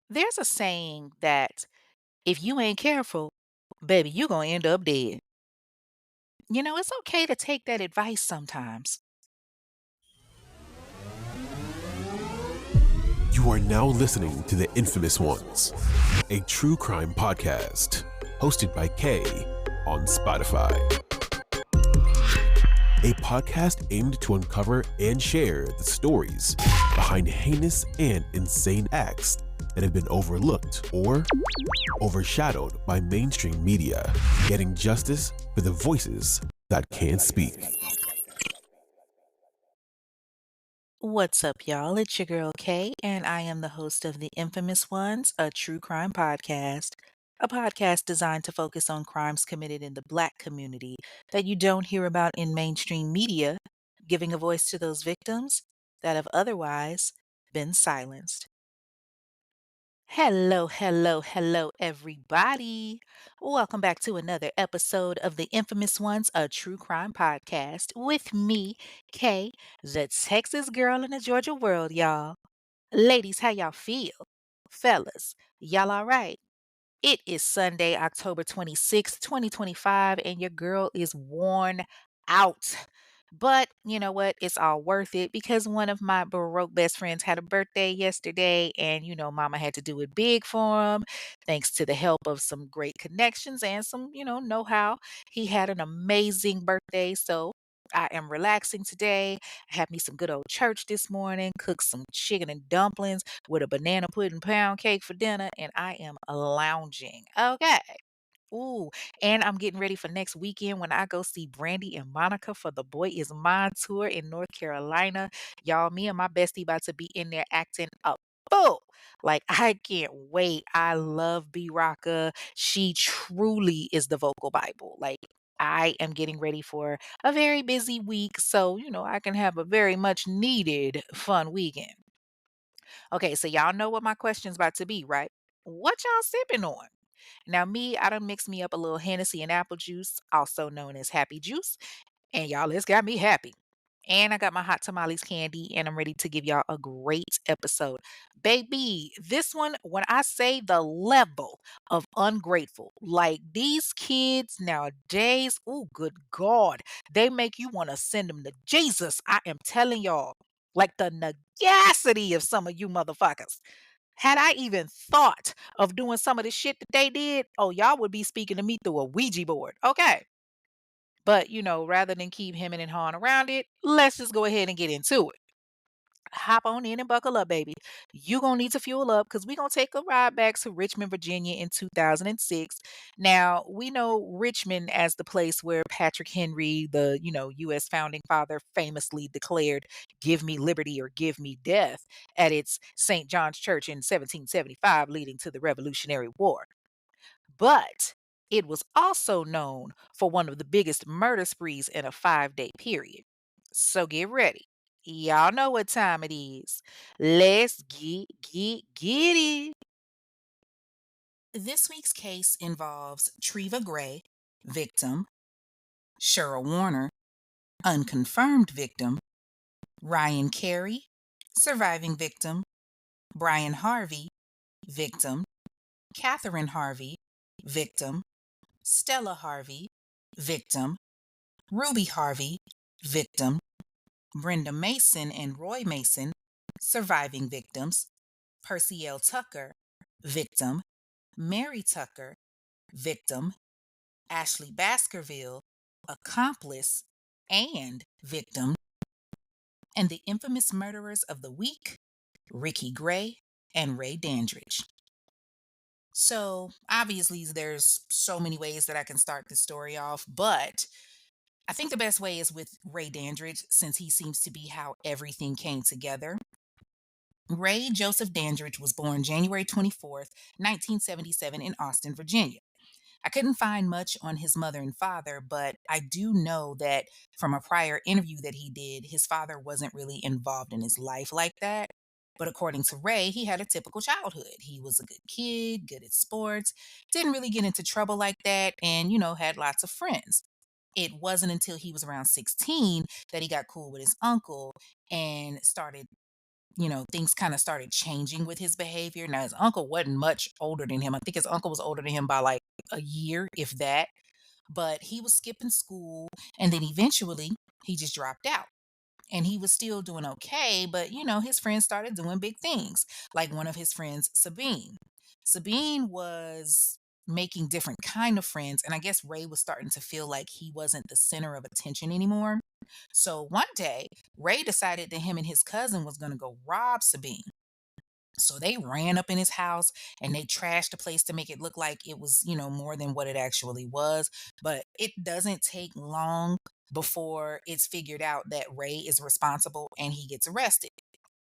There's a saying that if you ain't careful, baby, you gonna end up dead. It's okay to take that advice sometimes. You are now listening to The Infamous Ones, a true crime podcast hosted by Kay on Spotify. A podcast aimed to uncover and share the stories behind heinous and insane acts that have been overlooked or overshadowed by mainstream media, getting justice for the voices that can't speak. What's up, y'all? It's your girl Kay, and I am the host of The Infamous Ones, a true crime podcast. A podcast designed to focus on crimes committed in the Black community that you don't hear about in mainstream media, giving a voice to those victims that have otherwise been silenced. Hello, hello, hello, everybody. Welcome back to another episode of The Infamous Ones, a true crime podcast with me, Kay, the Texas girl in the Georgia world, y'all. Ladies, how y'all feel? Fellas, y'all all right? It is Sunday, October 26th, 2025, and your girl is worn out. But you know what? It's all worth it because one of my Baroque best friends had a birthday yesterday, and Mama had to do it big for him. Thanks to the help of some great connections and some, know how. He had an amazing birthday. So I am relaxing today. I had me some good old church this morning, cooked some chicken and dumplings with a banana pudding pound cake for dinner, and I am lounging. Okay. Ooh, and I'm getting ready for next weekend when I go see Brandy and Monica for the Boy Is Mine tour in North Carolina. Y'all, me and my bestie about to be in there acting a fool. Like, I can't wait. I love B Rocka. She truly is the vocal Bible. Like, I am getting ready for a very busy week, so I can have a very much needed fun weekend. Okay, so y'all know what my question's about to be, right? What y'all sipping on? Now, me, I done mixed me up a little Hennessy and apple juice, also known as happy juice. And y'all, it's got me happy. And I got my hot tamales candy, and I'm ready to give y'all a great episode. Baby, this one, when I say the level of ungrateful, like these kids nowadays, oh, good God, they make you want to send them to Jesus. I am telling y'all, like the nagacity of some of you motherfuckers. Had I even thought of doing some of the shit that they did, oh, y'all would be speaking to me through a Ouija board. Okay. But, rather than keep hemming and hawing around it, let's just go ahead and get into it. Hop on in and buckle up, baby. You gonna need to fuel up because we gonna take a ride back to Richmond, Virginia in 2006. Now we know Richmond as the place where Patrick Henry, the U.S. founding father, famously declared, "Give me liberty or give me death" at its St. John's Church in 1775, leading to the Revolutionary War. But it was also known for one of the biggest murder sprees in a 5-day period. So get ready. Y'all know what time it is. Let's get it. This week's case involves Treva Gray, victim, Cheryl Warner, unconfirmed victim, Ryan Carey, surviving victim, Brian Harvey, victim, Catherine Harvey, victim, Stella Harvey, victim, Ruby Harvey, victim, Brenda Mason and Roy Mason, surviving victims, Percy L. Tucker, victim, Mary Tucker, victim, Ashley Baskerville, accomplice and victim, and the infamous murderers of the week, Ricky Gray and Ray Dandridge. So, obviously, there's so many ways that I can start this story off, but I think the best way is with Ray Dandridge, since he seems to be how everything came together. Ray Joseph Dandridge was born January 24th, 1977, in Austin, Virginia. I couldn't find much on his mother and father, but I do know that from a prior interview that he did, his father wasn't really involved in his life like that. But according to Ray, he had a typical childhood. He was a good kid, good at sports, didn't really get into trouble like that, and, had lots of friends. It wasn't until he was around 16 that he got cool with his uncle and started things kind of started changing with his behavior. Now, his uncle wasn't much older than him. I think his uncle was older than him by like a year, if that. But he was skipping school, and then eventually he just dropped out. And he was still doing okay, but his friends started doing big things. Like one of his friends, Sabine. Sabine was making different kind of friends, and I guess Ray was starting to feel like he wasn't the center of attention anymore. So one day, Ray decided that him and his cousin was going to go rob Sabine. So they ran up in his house and they trashed the place to make it look like it was, more than what it actually was. But it doesn't take long before it's figured out that Ray is responsible and he gets arrested.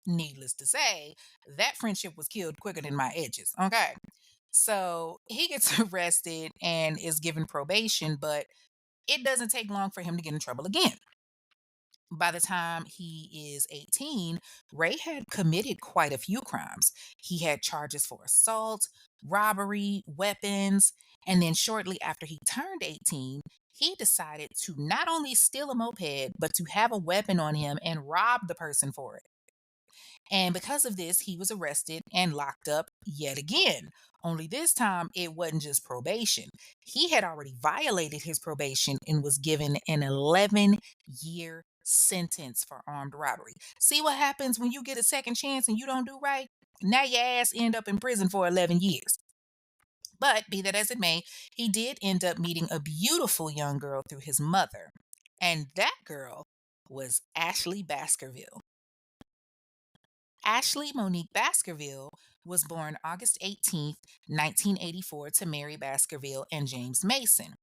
Needless to say, that friendship was killed quicker than my edges. Okay. So he gets arrested and is given probation, but it doesn't take long for him to get in trouble again. By the time he is 18, Ray had committed quite a few crimes. He had charges for assault, robbery, weapons, and then shortly after he turned 18, he decided to not only steal a moped, but to have a weapon on him and rob the person for it. And because of this, he was arrested and locked up yet again. Only this time, it wasn't just probation. He had already violated his probation and was given an 11-year sentence for armed robbery. See what happens when you get a second chance and you don't do right? Now your ass end up in prison for 11 years. But be that as it may, he did end up meeting a beautiful young girl through his mother. And that girl was Ashley Baskerville. Ashley Monique Baskerville was born August 18th, 1984, to Mary Baskerville and James Mason.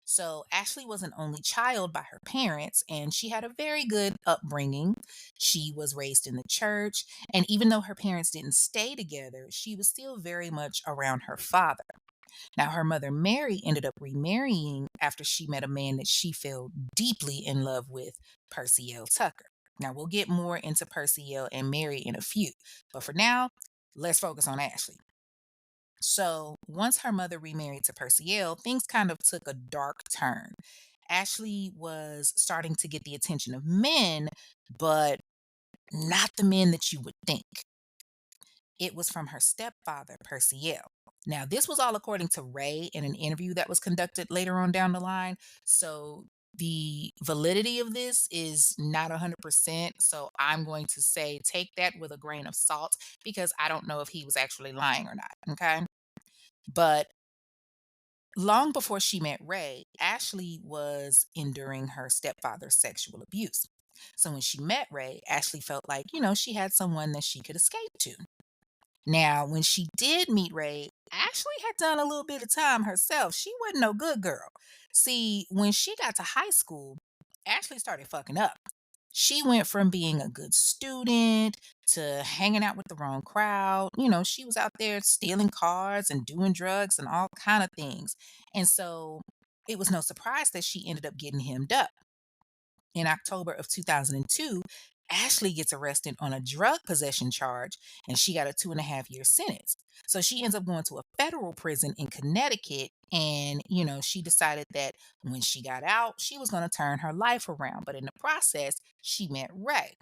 So, Ashley was an only child by her parents, and she had a very good upbringing. She was raised in the church, and even though her parents didn't stay together, she was still very much around her father. Now, her mother, Mary, ended up remarrying after she met a man that she fell deeply in love with, Percy L. Tucker. Now, we'll get more into Percy L. and Mary in a few, but for now, let's focus on Ashley. So, once her mother remarried to Percy L., things kind of took a dark turn. Ashley was starting to get the attention of men, but not the men that you would think. It was from her stepfather, Percy L. Now, this was all according to Ray in an interview that was conducted later on down the line. So, the validity of this is not 100%. So, I'm going to say take that with a grain of salt because I don't know if he was actually lying or not. Okay. But long before she met Ray, Ashley was enduring her stepfather's sexual abuse. So, when she met Ray, Ashley felt like, she had someone that she could escape to. Now, when she did meet Ray, Ashley had done a little bit of time herself. She wasn't no good girl. See, when she got to high school, Ashley started fucking up. She went from being a good student to hanging out with the wrong crowd. She was out there stealing cars and doing drugs and all kind of things. And so it was no surprise that she ended up getting hemmed up. In October of 2002, Ashley gets arrested on a drug possession charge and she got a 2.5-year sentence. So she ends up going to a federal prison in Connecticut. And, she decided that when she got out, she was going to turn her life around. But in the process, she met Ray.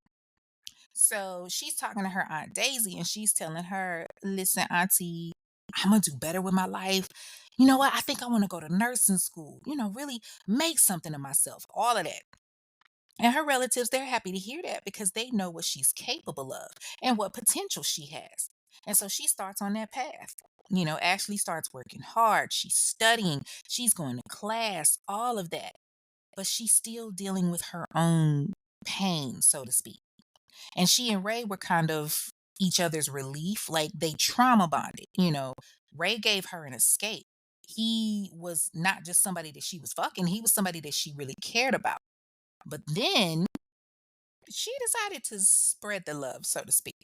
So she's talking to her Aunt Daisy and she's telling her, listen, Auntie, I'm going to do better with my life. You know what? I think I want to go to nursing school, really make something of myself, all of that. And her relatives, they're happy to hear that because they know what she's capable of and what potential she has. And so she starts on that path. Ashley starts working hard. She's studying, she's going to class, all of that. But she's still dealing with her own pain, so to speak. And she and Ray were kind of each other's relief, like they trauma bonded. Ray gave her an escape. He was not just somebody that she was fucking, he was somebody that she really cared about. But then she decided to spread the love, so to speak.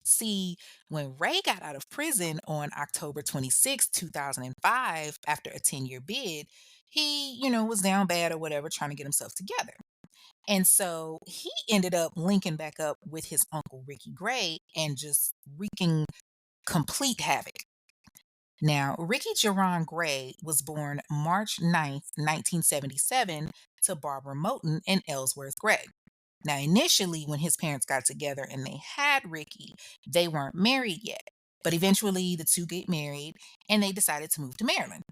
See, when Ray got out of prison on October 26, 2005, after a 10-year bid, he, was down bad or whatever, trying to get himself together. And so he ended up linking back up with his uncle Ricky Gray and just wreaking complete havoc. Now, Ricky Jerron Gray was born March 9th, 1977, to Barbara Moten and Ellsworth Gray. Now, initially, when his parents got together and they had Ricky, they weren't married yet. But eventually, the two get married and they decided to move to Maryland.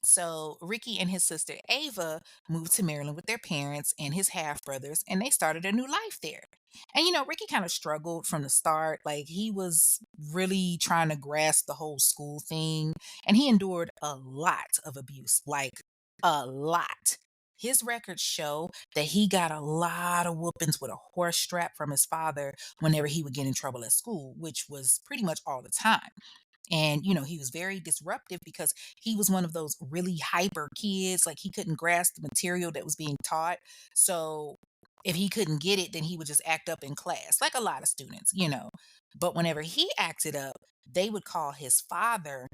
So Ricky and his sister Ava moved to Maryland with their parents and his half brothers, and they started a new life there. And Ricky kind of struggled from the start. Like he was really trying to grasp the whole school thing, and he endured a lot of abuse, like a lot. His records show that he got a lot of whoopings with a horse strap from his father whenever he would get in trouble at school, which was pretty much all the time. And he was very disruptive because he was one of those really hyper kids. Like he couldn't grasp the material that was being taught. So if he couldn't get it, then he would just act up in class, like a lot of students. But whenever he acted up, they would call his father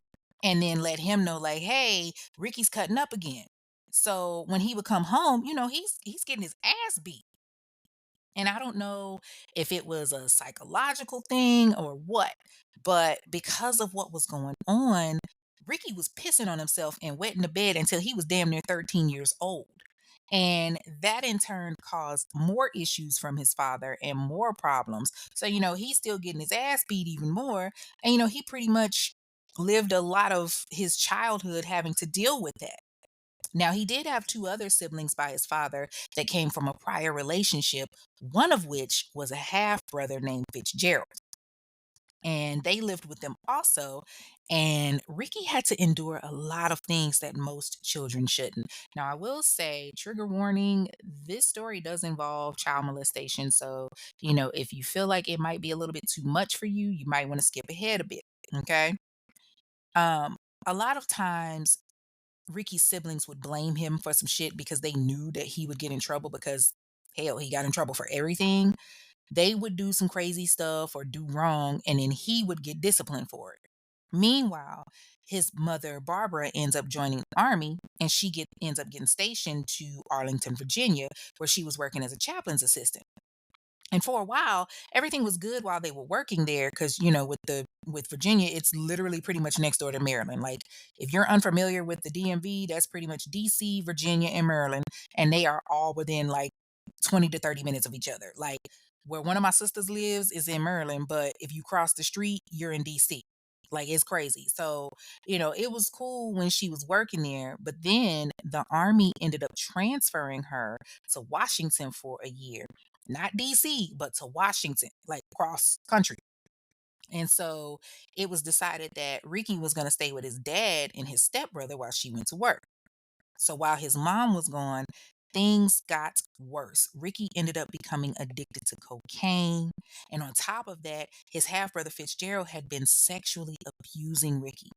and then let him know, like, hey, Ricky's cutting up again. So when he would come home, he's getting his ass beat. And I don't know if it was a psychological thing or what, but because of what was going on, Ricky was pissing on himself and wetting the bed until he was damn near 13 years old. And that in turn caused more issues from his father and more problems. So, he's still getting his ass beat even more. And, he pretty much lived a lot of his childhood having to deal with that. Now, he did have two other siblings by his father that came from a prior relationship, one of which was a half brother named Fitzgerald. And they lived with them also. And Ricky had to endure a lot of things that most children shouldn't. Now, I will say, trigger warning, this story does involve child molestation. So, if you feel like it might be a little bit too much for you, you might want to skip ahead a bit. Okay. Um, a lot of times Ricky's siblings would blame him for some shit because they knew that he would get in trouble because hell, he got in trouble for everything. They would do some crazy stuff or do wrong and then he would get disciplined for it. Meanwhile, his mother Barbara ends up joining the army and ends up getting stationed to Arlington, Virginia, where she was working as a chaplain's assistant. And for a while, everything was good while they were working there because, with Virginia, it's literally pretty much next door to Maryland. Like, if you're unfamiliar with the DMV, that's pretty much DC, Virginia, and Maryland. And they are all within like 20 to 30 minutes of each other. Like, where one of my sisters lives is in Maryland, but if you cross the street, you're in DC. Like, it's crazy. So, it was cool when she was working there, but then the army ended up transferring her to Washington for a year, not DC, but to Washington, like cross country. And so it was decided that Ricky was going to stay with his dad and his stepbrother while she went to work. So while his mom was gone, things got worse. Ricky ended up becoming addicted to cocaine. And on top of that, his half brother Fitzgerald had been sexually abusing Ricky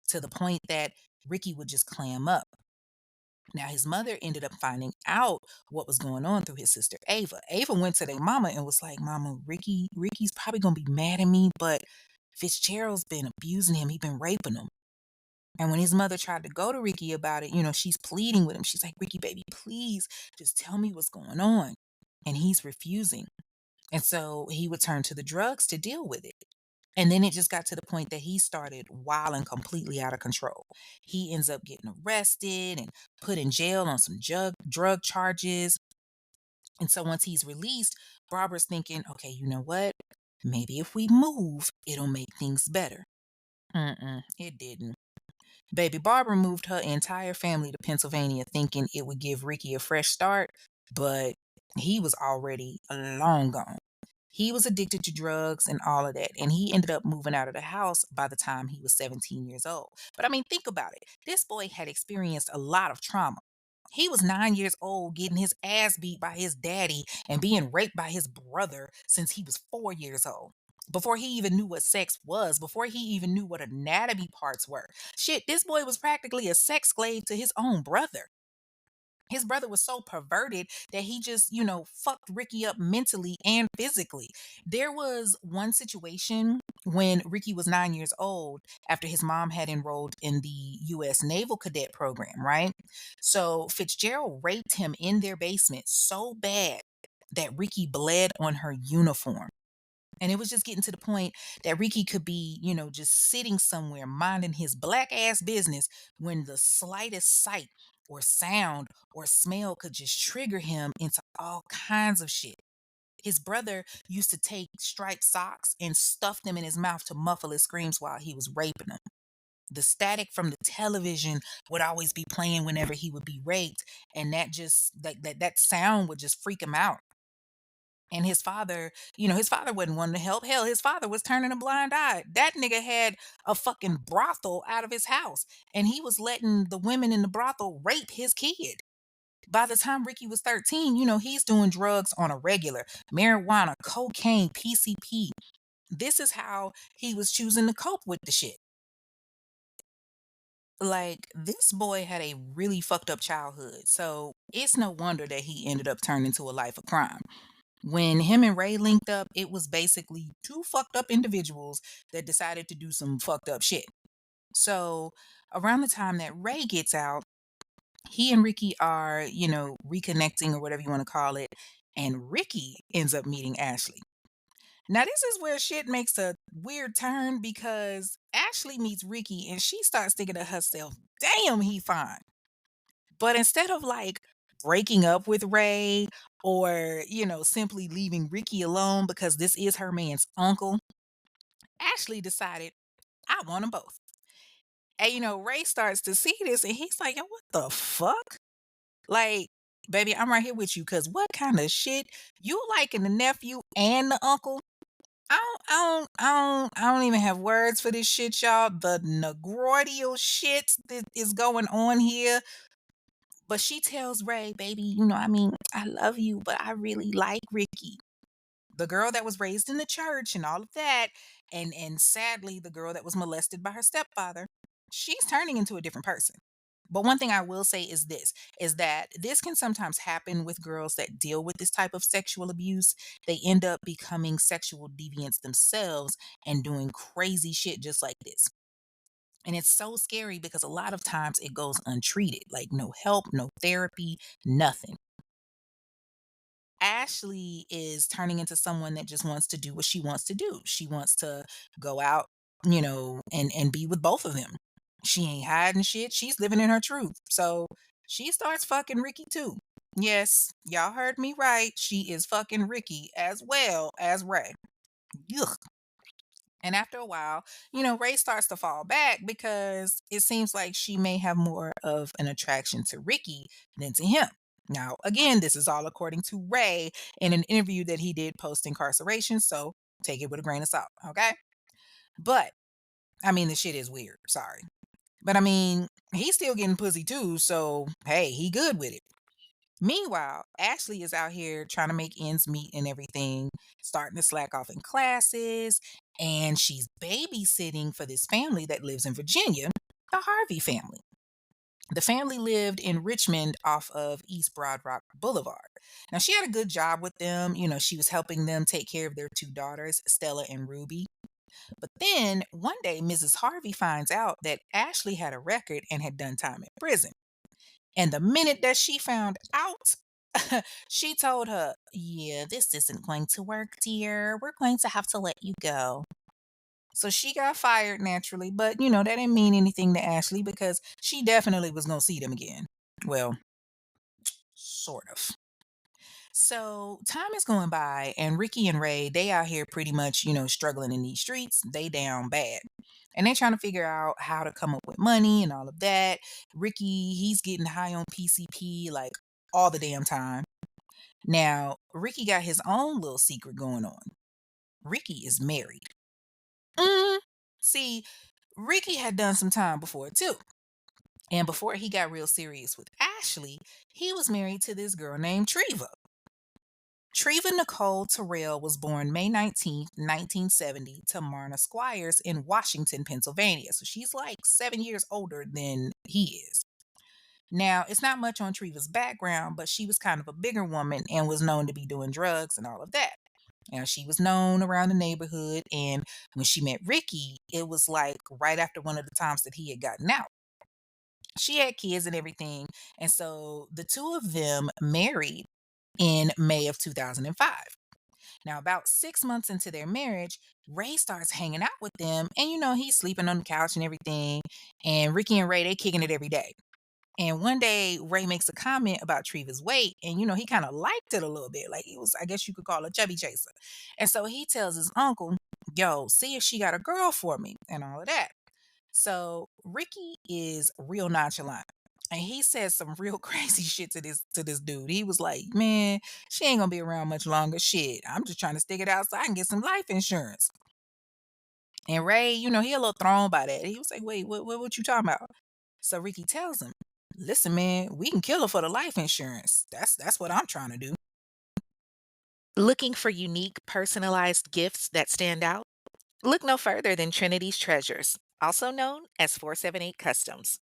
to the point that Ricky would just clam up. Now, his mother ended up finding out what was going on through his sister Ava. Ava went to their mama and was like, "Mama, Ricky's probably gonna be mad at me, but Fitzgerald's been abusing him. He been raping him." And when his mother tried to go to Ricky about it, she's pleading with him. She's like, "Ricky, baby, please just tell me what's going on." And he's refusing. And so he would turn to the drugs to deal with it. And then it just got to the point that he started wilding completely out of control. He ends up getting arrested and put in jail on some drug charges. And so once he's released, Barbara's thinking, okay, you know what? Maybe if we move, it'll make things better. It didn't. Baby Barbara moved her entire family to Pennsylvania thinking it would give Ricky a fresh start, but he was already long gone. He was addicted to drugs and all of that, and he ended up moving out of the house by the time he was 17 years old. But I mean, think about it. This boy had experienced a lot of trauma. He was 9 years old, getting his ass beat by his daddy and being raped by his brother since he was 4 years old. Before he even knew what sex was, before he even knew what anatomy parts were. Shit, this boy was practically a sex slave to his own brother. His brother was so perverted that he just, fucked Ricky up mentally and physically. There was one situation when Ricky was 9 years old after his mom had enrolled in the U.S. Naval Cadet program, right? So Fitzgerald raped him in their basement so bad that Ricky bled on her uniform. And it was just getting to the point that Ricky could be, just sitting somewhere minding his black ass business when the slightest sight or sound or smell could just trigger him into all kinds of shit. His brother used to take striped socks and stuff them in his mouth to muffle his screams while he was raping him. The static from the television would always be playing whenever he would be raped, and that sound would just freak him out. And his father wasn't wanting to help. Hell, his father was turning a blind eye. That nigga had a fucking brothel out of his house, and he was letting the women in the brothel rape his kid. By the time Ricky was 13, he's doing drugs on a regular, marijuana, cocaine, PCP. This is how he was choosing to cope with the shit. Like, this boy had a really fucked up childhood, so it's no wonder that he ended up turning to a life of crime. When him and Ray linked up, it was basically two fucked up individuals that decided to do some fucked up shit. So, around the time that Ray gets out, he and Ricky are, reconnecting or whatever you want to call it, and Ricky ends up meeting Ashley. Now, this is where shit makes a weird turn because Ashley meets Ricky and she starts thinking to herself, damn, he fine. But instead of like breaking up with Ray or, simply leaving Ricky alone because this is her man's uncle, Ashley decided, I want them both. And, Ray starts to see this and he's like, yo, what the fuck? Like, baby, I'm right here with you because what kind of shit? You liking the nephew and the uncle? I don't even have words for this shit, y'all. The negroidial shit that is going on here. But she tells Ray, baby, I love you, but I really like Ricky. The girl that was raised in the church and all of that, and sadly, the girl that was molested by her stepfather, she's turning into a different person. But one thing I will say is this is that this can sometimes happen with girls that deal with this type of sexual abuse. They end up becoming sexual deviants themselves and doing crazy shit just like this. And it's so scary because a lot of times it goes untreated, like no help, no therapy, nothing. Ashley is turning into someone that just wants to do what she wants to do. She wants to go out, and be with both of them. She ain't hiding shit. She's living in her truth. So she starts fucking Ricky too. Yes, y'all heard me right. She is fucking Ricky as well as Ray. Yuck. And after a while, Ray starts to fall back because it seems like she may have more of an attraction to Ricky than to him. Now, again, this is all according to Ray in an interview that he did post incarceration. So take it with a grain of salt. Okay. But the shit is weird. Sorry. But he's still getting pussy too. So hey, he good with it. Meanwhile, Ashley is out here trying to make ends meet and everything, starting to slack off in classes, and she's babysitting for this family that lives in Virginia, the Harvey family. The family lived in Richmond off of East Broad Rock Boulevard. Now, she had a good job with them. She was helping them take care of their two daughters, Stella and Ruby. But then one day, Mrs. Harvey finds out that Ashley had a record and had done time in prison. And the minute that she found out, she told her, yeah, this isn't going to work, dear. We're going to have to let you go. So she got fired naturally, but that didn't mean anything to Ashley because she definitely was going to see them again. Well, sort of. So time is going by, and Ricky and Ray, they out here pretty much, struggling in these streets. They down bad. And they trying to figure out how to come up with money and all of that. Ricky, he's getting high on PCP like all the damn time. Now, Ricky got his own little secret going on. Ricky is married. Mm, See, Ricky had done some time before too. And before he got real serious with Ashley, he was married to this girl named Treva. Treva Nicole Terrell was born May 19th, 1970, to Marna Squires in Washington, Pennsylvania. So she's like 7 years older than he is. Now, it's not much on Treva's background, but she was kind of a bigger woman and was known to be doing drugs and all of that. Now, she was known around the neighborhood, and when she met Ricky, it was like right after one of the times that he had gotten out. She had kids and everything, and so the two of them married in May of 2005. Now, about 6 months into their marriage, Ray starts hanging out with them, and he's sleeping on the couch and everything. And Ricky and Ray, they kicking it every day. And one day, Ray makes a comment about Treva's weight, and he kind of liked it a little bit. Like, he was, I guess you could call it a chubby chaser. And so he tells his uncle, "Yo, see if she got a girl for me," and all of that. So Ricky is real nonchalant. And he says some real crazy shit to this dude. He was like, "Man, she ain't gonna be around much longer. Shit, I'm just trying to stick it out so I can get some life insurance." And Ray, he a little thrown by that. He was like, "Wait, what you talking about?" So Ricky tells him, "Listen, man, we can kill her for the life insurance. That's what I'm trying to do." Looking for unique, personalized gifts that stand out? Look no further than Trinity's Treasures, also known as 478 Customs.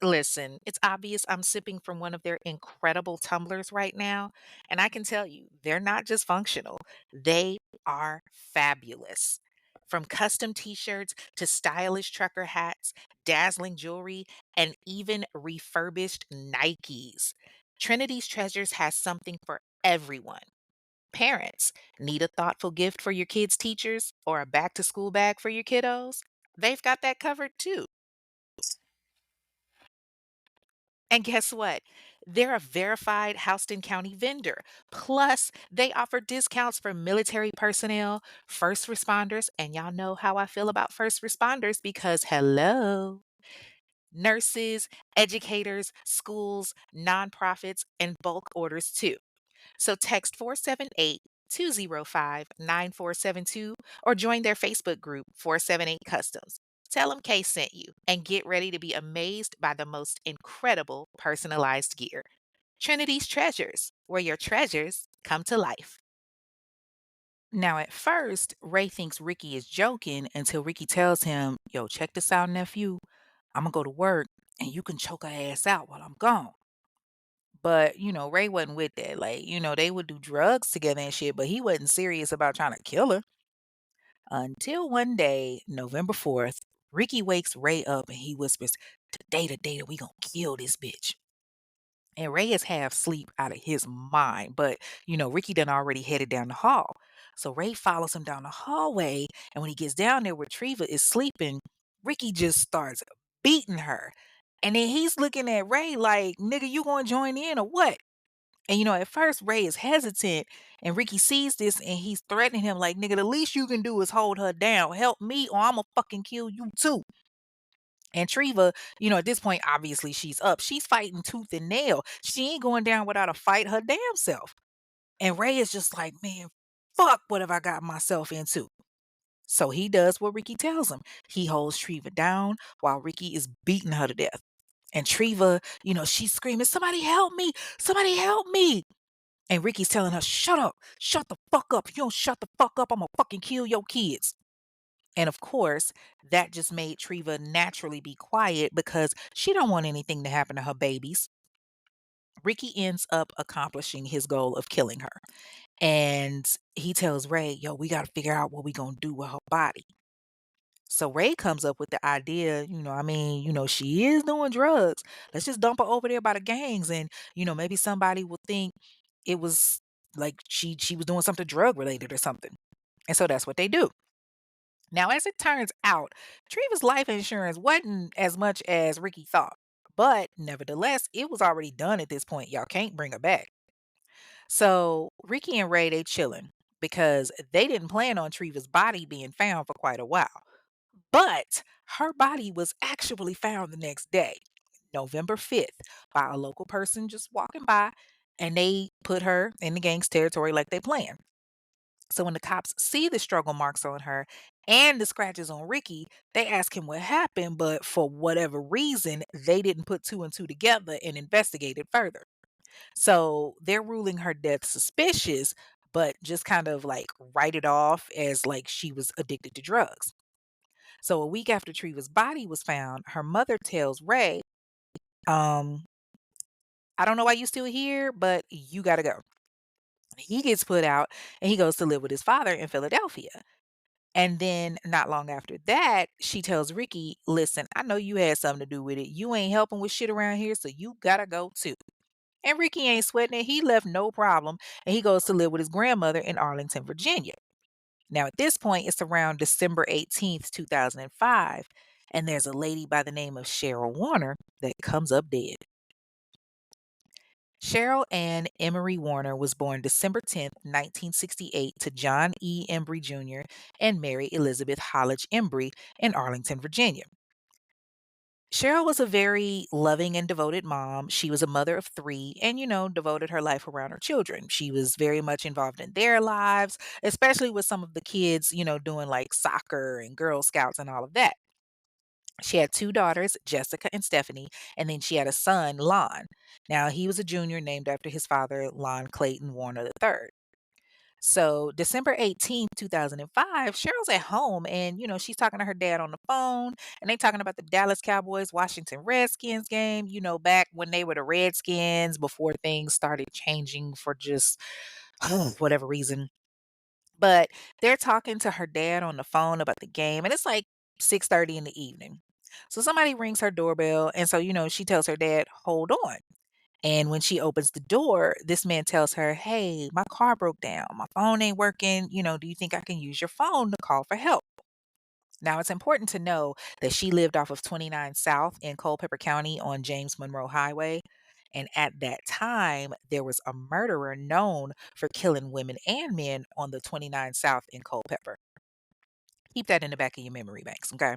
Listen, it's obvious I'm sipping from one of their incredible tumblers right now, and I can tell you, they're not just functional, they are fabulous. From custom t shirts to stylish trucker hats, dazzling jewelry, and even refurbished Nikes. Trinity's Treasures has something for everyone. Parents, need a thoughtful gift for your kids' teachers or a back to school bag for your kiddos? They've got that covered too. And guess what? They're a verified Houston County vendor. Plus, they offer discounts for military personnel, first responders, and y'all know how I feel about first responders because hello, nurses, educators, schools, nonprofits, and bulk orders too. So text 478 205 9472 or join their Facebook group 478 Customs. Tell them Kay sent you and get ready to be amazed by the most incredible personalized gear. Trinity's Treasures, where your treasures come to life. Now, at first, Ray thinks Ricky is joking until Ricky tells him, "Yo, check this out, nephew. I'm gonna go to work and you can choke her ass out while I'm gone." But, Ray wasn't with that. Like, they would do drugs together and shit, but he wasn't serious about trying to kill her. Until one day, November 4th, Ricky wakes Ray up and he whispers, "Today, the day that we gonna kill this bitch." And Ray is half asleep out of his mind, but Ricky done already headed down the hall. So Ray follows him down the hallway, and when he gets down there where Treva is sleeping, Ricky just starts beating her. And then he's looking at Ray like, "Nigga, you gonna join in or what?" And at first Ray is hesitant, and Ricky sees this and he's threatening him like, "Nigga, the least you can do is hold her down. Help me or I'ma fucking kill you too." And Treva, at this point, obviously she's up. She's fighting tooth and nail. She ain't going down without a fight her damn self. And Ray is just like, "Man, fuck, what have I got myself into?" So he does what Ricky tells him. He holds Treva down while Ricky is beating her to death. And Treva, she's screaming, "Somebody help me! Somebody help me!" And Ricky's telling her, "Shut up! Shut the fuck up! If you don't shut the fuck up, I'm gonna fucking kill your kids." And of course, that just made Treva naturally be quiet because she don't want anything to happen to her babies. Ricky ends up accomplishing his goal of killing her. And he tells Ray, "Yo, we got to figure out what we going to do with her body." So Ray comes up with the idea, she is doing drugs. Let's just dump her over there by the gangs and, maybe somebody will think it was like she was doing something drug related or something. And so that's what they do. Now, as it turns out, Treva's life insurance wasn't as much as Ricky thought. But nevertheless, it was already done at this point. Y'all can't bring her back. So Ricky and Ray, they chilling because they didn't plan on Treva's body being found for quite a while. But her body was actually found the next day, November 5th, by a local person just walking by, and they put her in the gang's territory like they planned. So when the cops see the struggle marks on her and the scratches on Ricky, they ask him what happened, but for whatever reason, they didn't put two and two together and investigate it further. So they're ruling her death suspicious, but just kind of like write it off as like she was addicted to drugs. So a week after Treva's body was found, her mother tells Ray, um, "I don't know why you still here, but you gotta go." He gets put out and he goes to live with his father in Philadelphia. And then not long after that, she tells Ricky, "Listen, I know you had something to do with it. You ain't helping with shit around here, so you gotta go too." And Ricky ain't sweating it. He left no problem and he goes to live with his grandmother in Arlington, Virginia. Now, at this point, it's around December 18th, 2005, and there's a lady by the name of Cheryl Warner that comes up dead. Cheryl Ann Emery Warner was born December 10th, 1968, to John E. Embry Jr. and Mary Elizabeth Hollage Embry in Arlington, Virginia. Cheryl was a very loving and devoted mom. She was a mother of three and, devoted her life around her children. She was very much involved in their lives, especially with some of the kids, doing like soccer and Girl Scouts and all of that. She had two daughters, Jessica and Stephanie, and then she had a son, Lon. Now, he was a junior named after his father, Lon Clayton Warner III. So December 18th, 2005, Cheryl's at home and, she's talking to her dad on the phone and they talking about the Dallas Cowboys Washington Redskins game, back when they were the Redskins before things started changing for just whatever reason. But they're talking to her dad on the phone about the game and it's like 6:30 in the evening. So somebody rings her doorbell and so, she tells her dad, "Hold on." And when she opens the door, this man tells her, "Hey, my car broke down. My phone ain't working. Do you think I can use your phone to call for help?" Now, it's important to know that she lived off of 29 South in Culpeper County on James Monroe Highway. And at that time, there was a murderer known for killing women and men on the 29 South in Culpeper. Keep that in the back of your memory banks, okay?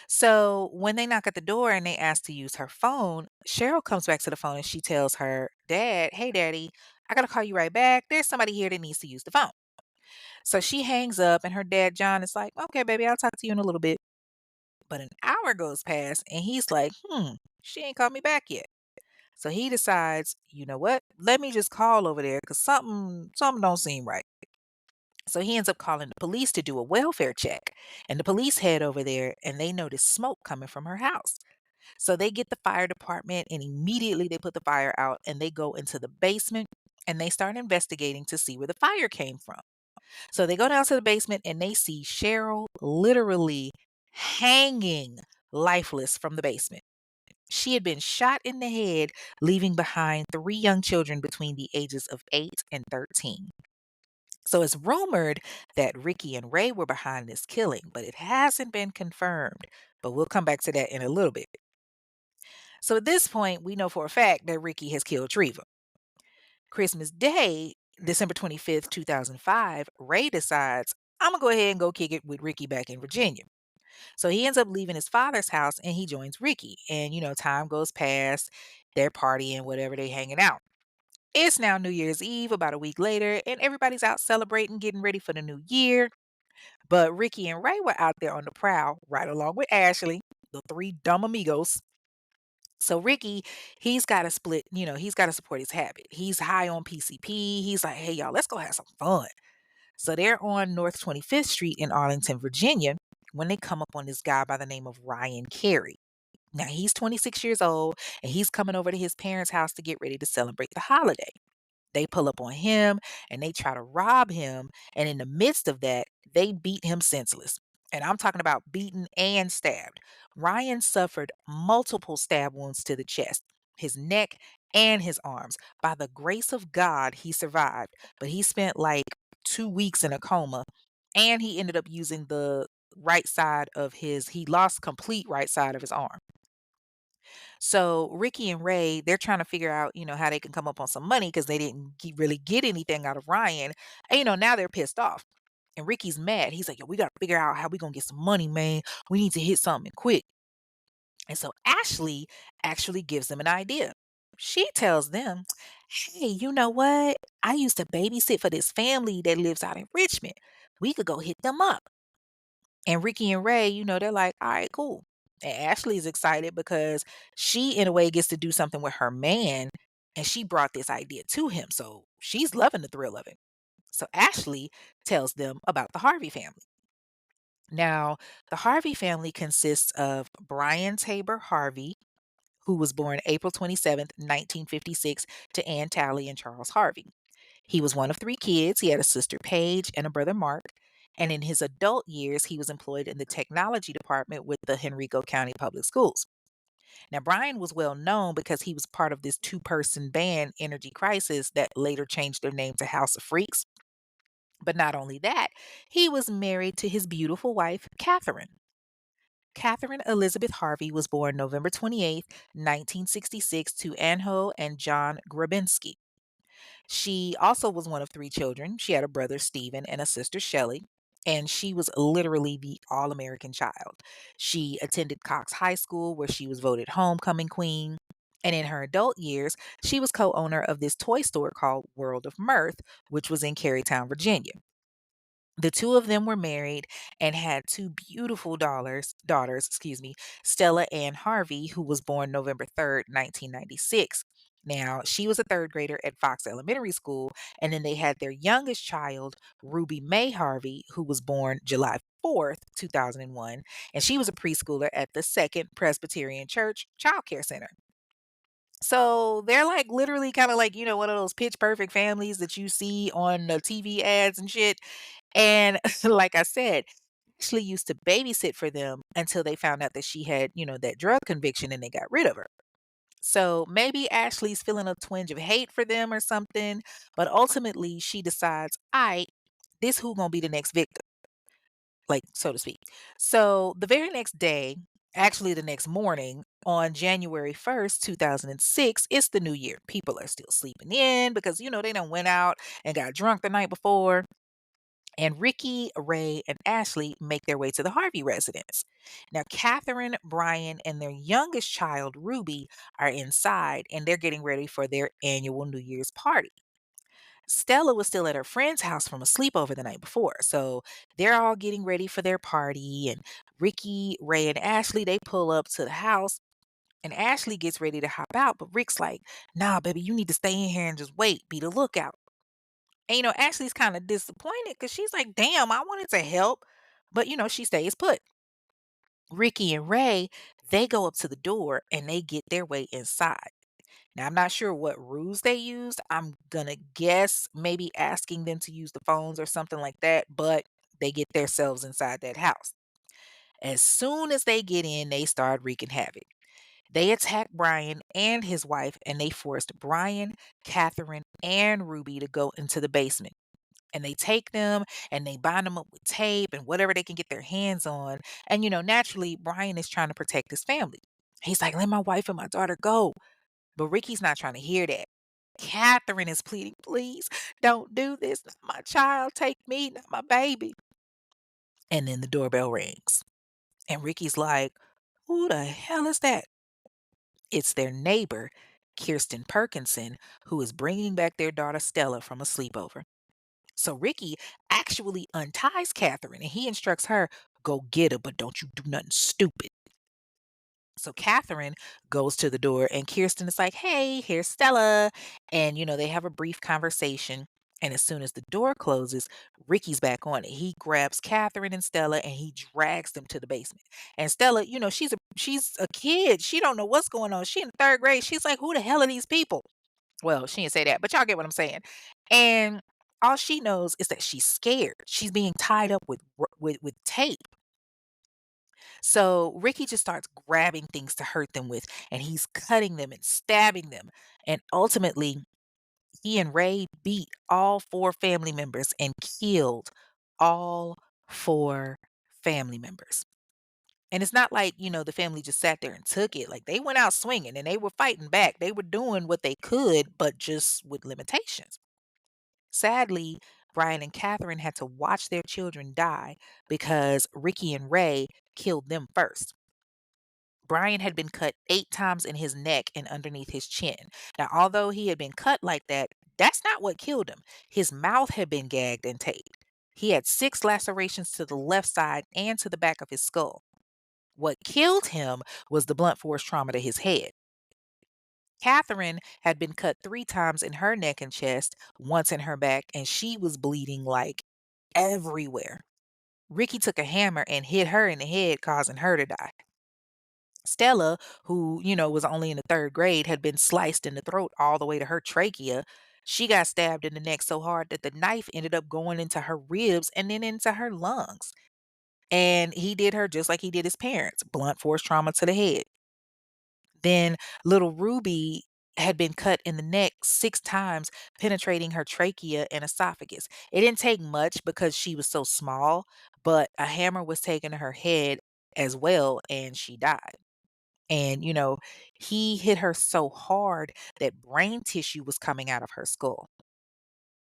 So when they knock at the door and they ask to use her phone, Cheryl comes back to the phone and she tells her dad, "Hey, daddy, I got to call you right back. There's somebody here that needs to use the phone." So she hangs up and her dad, John, is like, "Okay, baby, I'll talk to you in a little bit." But an hour goes past and he's like, she ain't called me back yet. So he decides, you know what? Let me just call over there because something don't seem right. So he ends up calling the police to do a welfare check. And the police head over there and they notice smoke coming from her house. So they get the fire department and immediately they put the fire out and they go into the basement and they start investigating to see where the fire came from. So they go down to the basement and they see Cheryl literally hanging lifeless from the basement. She had been shot in the head, leaving behind three young children between the ages of 8 and 13. So it's rumored that Ricky and Ray were behind this killing, but it hasn't been confirmed. But we'll come back to that in a little bit. So at this point, we know for a fact that Ricky has killed Treva. Christmas Day, December 25th, 2005, Ray decides, "I'm going to go ahead and go kick it with Ricky back in Virginia." So he ends up leaving his father's house and he joins Ricky. And, time goes past, they're partying, whatever, they hanging out. It's now New Year's Eve, about a week later, and everybody's out celebrating, getting ready for the new year. But Ricky and Ray were out there on the prowl, right along with Ashley, the three dumb amigos. So Ricky, he's got to split, he's got to support his habit. He's high on PCP. He's like, "Hey, y'all, let's go have some fun." So they're on North 25th Street in Arlington, Virginia, when they come up on this guy by the name of Ryan Carey. Now he's 26 years old and he's coming over to his parents' house to get ready to celebrate the holiday. They pull up on him and they try to rob him. And in the midst of that, they beat him senseless. And I'm talking about beaten and stabbed. Ryan suffered multiple stab wounds to the chest, his neck, and his arms. By the grace of God, he survived, but he spent like 2 weeks in a coma. And he ended up using the he lost complete right side of his arm. So Ricky and Ray, they're trying to figure out, how they can come up on some money because they didn't really get anything out of Ryan. And, now they're pissed off. And Ricky's mad. He's like, "Yo, we got to figure out how we going to get some money, man. We need to hit something quick." And so Ashley actually gives them an idea. She tells them, "Hey, you know what? I used to babysit for this family that lives out in Richmond. We could go hit them up." And Ricky and Ray, they're like, "All right, cool." And Ashley's excited because she, in a way, gets to do something with her man. And she brought this idea to him. So she's loving the thrill of it. So Ashley tells them about the Harvey family. Now, the Harvey family consists of Brian Tabor Harvey, who was born April 27th, 1956, to Ann Talley and Charles Harvey. He was one of three kids. He had a sister, Paige, and a brother, Mark. And in his adult years, he was employed in the technology department with the Henrico County Public Schools. Now, Brian was well known because he was part of this two-person band, Energy Crisis, that later changed their name to House of Freaks. But not only that, he was married to his beautiful wife, Catherine. Catherine Elizabeth Harvey was born November 28th, 1966, to Anho and John Grabinski. She also was one of three children. She had a brother, Stephen, and a sister, Shelley. And she was literally the all American child. She attended Cox High School, where she was voted homecoming queen. And in her adult years, she was co owner of this toy store called World of Mirth, which was in Carytown, Virginia. The two of them were married and had two beautiful daughters, Stella Ann Harvey, who was born November 3rd, 1996. Now, she was a third grader at Fox Elementary School, and then they had their youngest child, Ruby May Harvey, who was born July 4th, 2001, and she was a preschooler at the Second Presbyterian Church Child Care Center. So they're like literally kind of like, one of those pitch perfect families that you see on the TV ads and shit. And like I said, Ashley used to babysit for them until they found out that she had, that drug conviction and they got rid of her. So maybe Ashley's feeling a twinge of hate for them or something, but ultimately she decides, I this who gonna be the next victim, like so to speak. So the very next day, actually the next morning, on January 1st, 2006, it's the new year. People are still sleeping in because they done went out and got drunk the night before. And Ricky, Ray, and Ashley make their way to the Harvey residence. Now, Catherine, Brian, and their youngest child, Ruby, are inside and they're getting ready for their annual New Year's party. Stella was still at her friend's house from a sleepover the night before. So they're all getting ready for their party. And Ricky, Ray, and Ashley, they pull up to the house. And Ashley gets ready to hop out. But Rick's like, nah, baby, you need to stay in here and just wait, be the lookout. And, Ashley's kind of disappointed because she's like, damn, I wanted to help. But, she stays put. Ricky and Ray, they go up to the door and they get their way inside. Now, I'm not sure what rules they used. I'm going to guess maybe asking them to use the phones or something like that, but they get themselves inside that house. As soon as they get in, they start wreaking havoc. They attack Brian and his wife, and they forced Brian, Catherine, and Ruby to go into the basement. And they take them and they bind them up with tape and whatever they can get their hands on. And, naturally, Brian is trying to protect his family. He's like, let my wife and my daughter go. But Ricky's not trying to hear that. Catherine is pleading, please don't do this. Not my child. Take me, not my baby. And then the doorbell rings. And Ricky's like, who the hell is that? It's their neighbor, Kirsten Perkinson, who is bringing back their daughter Stella from a sleepover. So Ricky actually unties Catherine and he instructs her, go get her, but don't you do nothing stupid. So Catherine goes to the door and Kirsten is like, hey, here's Stella. And, they have a brief conversation. And as soon as the door closes, Ricky's back on it. He grabs Catherine and Stella and he drags them to the basement. And Stella, she's a kid. She don't know what's going on. She in the third grade. She's like, who the hell are these people? Well, she didn't say that, but y'all get what I'm saying. And all she knows is that she's scared. She's being tied up with tape. So Ricky just starts grabbing things to hurt them with, and he's cutting them and stabbing them. And ultimately, he and Ray beat all four family members and killed all four family members. And it's not like, the family just sat there and took it. Like they went out swinging and they were fighting back. They were doing what they could, but just with limitations. Sadly, Brian and Catherine had to watch their children die because Ricky and Ray killed them first. Brian had been cut 8 times in his neck and underneath his chin. Now, although he had been cut like that, that's not what killed him. His mouth had been gagged and taped. He had 6 lacerations to the left side and to the back of his skull. What killed him was the blunt force trauma to his head. Catherine had been cut 3 times in her neck and chest, once in her back, and she was bleeding like everywhere. Ricky took a hammer and hit her in the head, causing her to die. Stella, who, was only in the third grade, had been sliced in the throat all the way to her trachea. She got stabbed in the neck so hard that the knife ended up going into her ribs and then into her lungs. And he did her just like he did his parents, blunt force trauma to the head. Then little Ruby had been cut in the neck 6 times, penetrating her trachea and esophagus. It didn't take much because she was so small, but a hammer was taken to her head as well, and she died. And, he hit her so hard that brain tissue was coming out of her skull.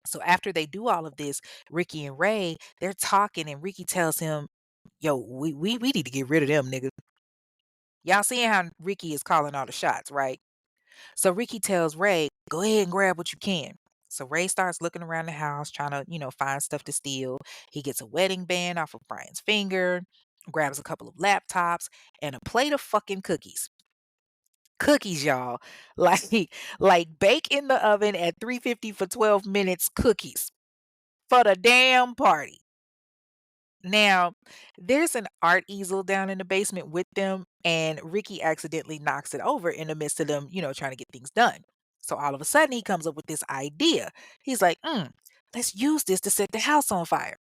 So after they do all of this, Ricky and Ray, they're talking, and Ricky tells him, "Yo, we need to get rid of them, nigga." Y'all seeing how Ricky is calling all the shots, right? So Ricky tells Ray, "Go ahead and grab what you can." So Ray starts looking around the house, trying to, find stuff to steal. He gets a wedding band off of Brian's finger, grabs a couple of laptops, and a plate of fucking cookies. Cookies, y'all. Like bake in the oven at 350 for 12 minutes cookies for the damn party. Now, there's an art easel down in the basement with them, and Ricky accidentally knocks it over in the midst of them, trying to get things done. So all of a sudden, he comes up with this idea. He's like, let's use this to set the house on fire.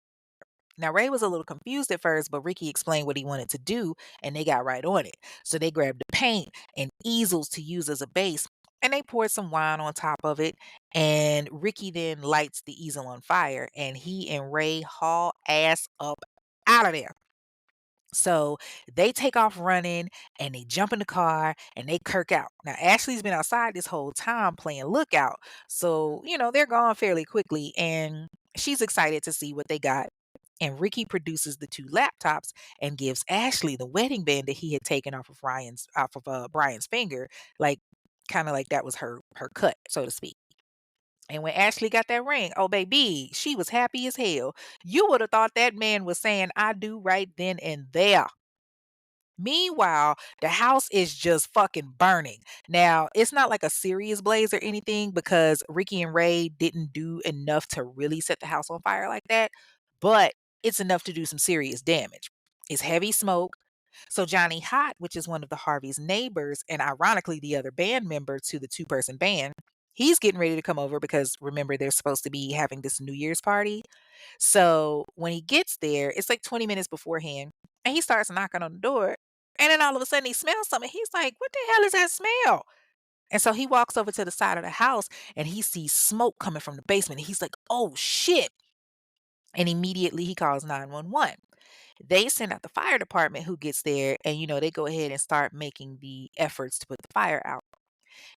Now, Ray was a little confused at first, but Ricky explained what he wanted to do, and they got right on it. So they grabbed the paint and easels to use as a base, and they poured some wine on top of it. And Ricky then lights the easel on fire, and he and Ray haul ass up out of there. So they take off running and they jump in the car and they kirk out. Now, Ashley's been outside this whole time playing lookout. So, they're gone fairly quickly, and she's excited to see what they got. And Ricky produces the two laptops and gives Ashley the wedding band that he had taken off of Brian's finger, like kind of like that was her cut, so to speak. And when Ashley got that ring, oh baby, she was happy as hell. You would have thought that man was saying I do right then and there. Meanwhile, the house is just fucking burning. Now, it's not like a serious blaze or anything because Ricky and Ray didn't do enough to really set the house on fire like that, but it's enough to do some serious damage. It's heavy smoke. So Johnny Hott, which is one of the Harvey's neighbors and ironically the other band member to the two-person band, he's getting ready to come over because remember they're supposed to be having this New Year's party. So when he gets there, it's like 20 minutes beforehand, and he starts knocking on the door. And then all of a sudden he smells something. He's like, "What the hell is that smell?" And so he walks over to the side of the house and he sees smoke coming from the basement. And he's like, "Oh shit." And immediately he calls 911. They send out the fire department who gets there and they go ahead and start making the efforts to put the fire out.